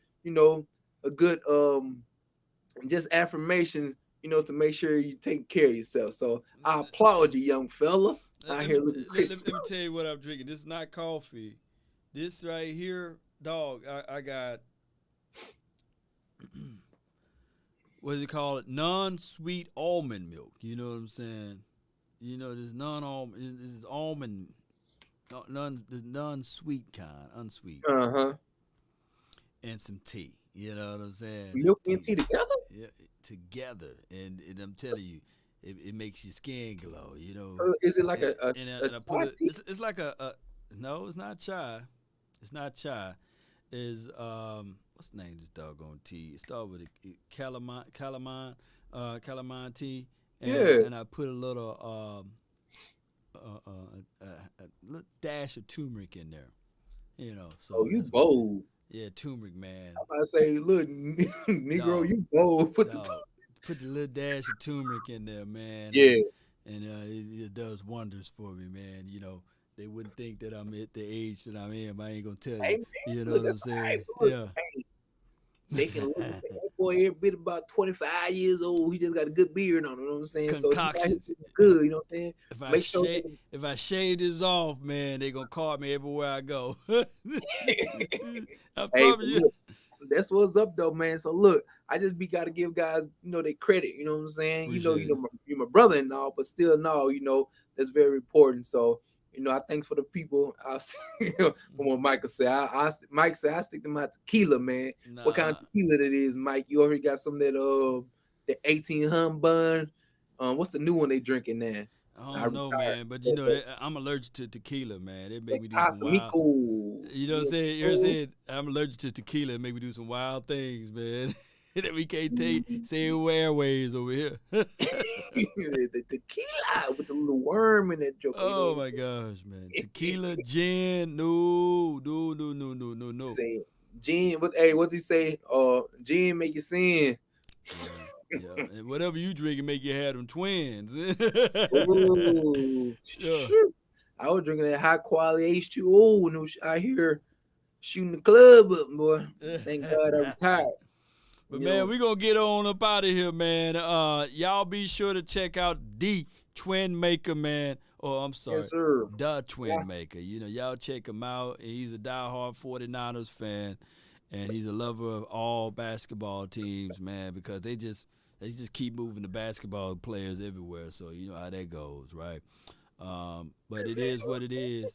just affirmation, to make sure you take care of yourself. So I applaud you, young fella. Out here looking crispy. Let me tell you what I'm drinking. This is not coffee. This right here, dog, I got what is it called? Non-sweet almond milk. You know what I'm saying? This non-almond. This is almond, the non-sweet kind, unsweet. And some tea. You know what I'm saying? Milk and tea together? Yeah, together. And I'm telling you, it makes your skin glow. So is it like a chai tea? It's like a no, it's not chai. It's not chai. Is what's the name of this doggone tea? It starts with a calamine tea. And I put a little little dash of turmeric in there. So you bold. Yeah, turmeric, man. I'm about to say, look, Negro, dog, you bold. Put the little dash of turmeric in there, man. Yeah. And it does wonders for me, man. They wouldn't think that I'm at the age that I'm in, but I ain't gonna tell you. Hey, man, you know what I'm saying? Yeah. Hey, they can look and say, that boy here been about 25 years old. He just got a good beard on. You know what I'm saying? Concoctions. So good. You know what I'm saying? If I shave this off, man, they gonna call me everywhere I go. I promise you. That's what's up, though, man. So look, I just gotta give guys, their credit. You know what I'm saying? Appreciate you're my brother and all, but still, no, that's very important. So. I thanks for the people. From what Michael said, Mike said I stick to my tequila, man. Nah. What kind of tequila that is, Mike? You already got some of that the 18 hum bun. What's the new one they drinking now? I don't know, man, but you know, I'm allergic to tequila, man. It make me do some wild. You know what I'm saying? You ever said I'm allergic to tequila? It make me do some wild things, man. That we can't say airways over here. The tequila with the little worm in that joke. Oh my gosh, man! Tequila, gin, no. Say gin, what's he say? Gin make you sin. Yeah, and whatever you drink, it make you have them twins. Ooh, Yeah. I was drinking that high quality H2O when I was out here shooting the club up, boy. Thank God I retired. But man, we gonna get on up out of here, man. Y'all be sure to check out the Twin Maker, man. Oh, I'm sorry, yes, sir. The Twin Maker. You know, y'all check him out. He's a diehard 49ers fan, and he's a lover of all basketball teams, man, because they just keep moving the basketball players everywhere. So you know how that goes, right? But it is what it is.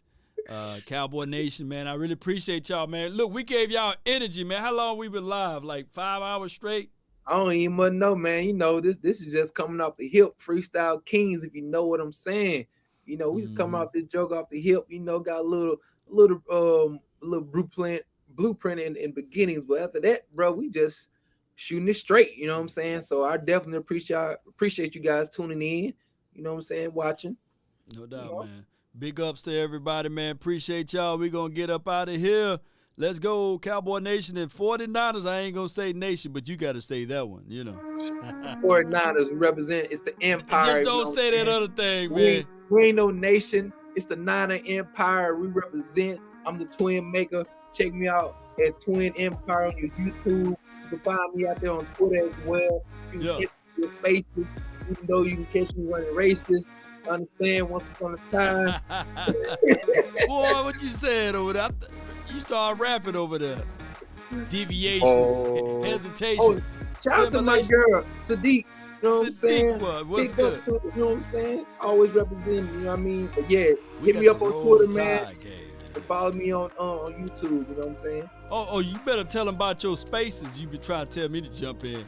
Cowboy Nation, man, I really appreciate y'all, man. Look, we gave y'all energy, man. How long we been live? Like 5 hours straight? I don't even want to know, man. You know, this is just coming off the hip. Freestyle Kings, if you know what I'm saying. You know, we just come off this joke off the hip. You know, got a little blueprint in beginnings, but after that, bro, we just shooting it straight. You know what I'm saying? So I definitely appreciate you guys tuning in. You know what I'm saying? Watching. No doubt, man. Big ups to everybody, man. Appreciate y'all. We gonna get up out of here. Let's go, Cowboy Nation and 49ers. I ain't gonna say nation, but you gotta say that one, you know. 49ers represent, it's the empire. Just don't say that other thing, man. We ain't no nation. It's the Niner Empire. We represent. I'm the Twin Maker. Check me out at Twin Empire on your YouTube. You can find me out there on Twitter as well. You can catch me in spaces, even though you can catch me running races. Understand once upon a time. Boy, what you said over there? You start rapping over there. Deviations, hesitations. Shout out to my girl, Sadiq. You know what I'm saying? What's good? You know what I'm saying? Always representing, you know what I mean? But yeah, hit me up on Twitter, man. And follow me on YouTube, you know what I'm saying? Oh, you better tell them about your spaces. You be trying to tell me to jump in.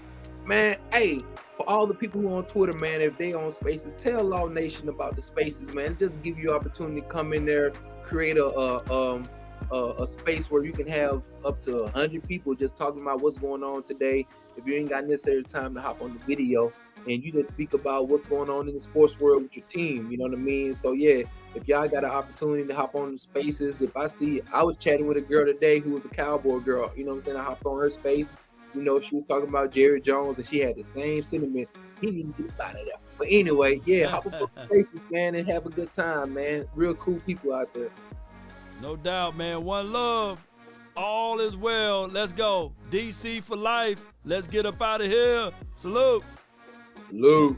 Man, hey, for all the people who on Twitter, man, if they on spaces, tell Law Nation about the spaces, man. Just give you opportunity to come in there, create a space where you can have up to 100 people just talking about what's going on today. If you ain't got necessary time to hop on the video, and you just speak about what's going on in the sports world with your team, you know what I mean? So yeah, if y'all got an opportunity to hop on the spaces, I was chatting with a girl today who was a Cowboy girl, you know what I'm saying? I hopped on her space. You know, she was talking about Jerry Jones, and she had the same sentiment. He need to get out of there. But anyway, yeah, hop on the spaces, man, and have a good time, man. Real cool people out there. No doubt, man. One love. All is well. Let's go. DC for life. Let's get up out of here. Salute. Salute.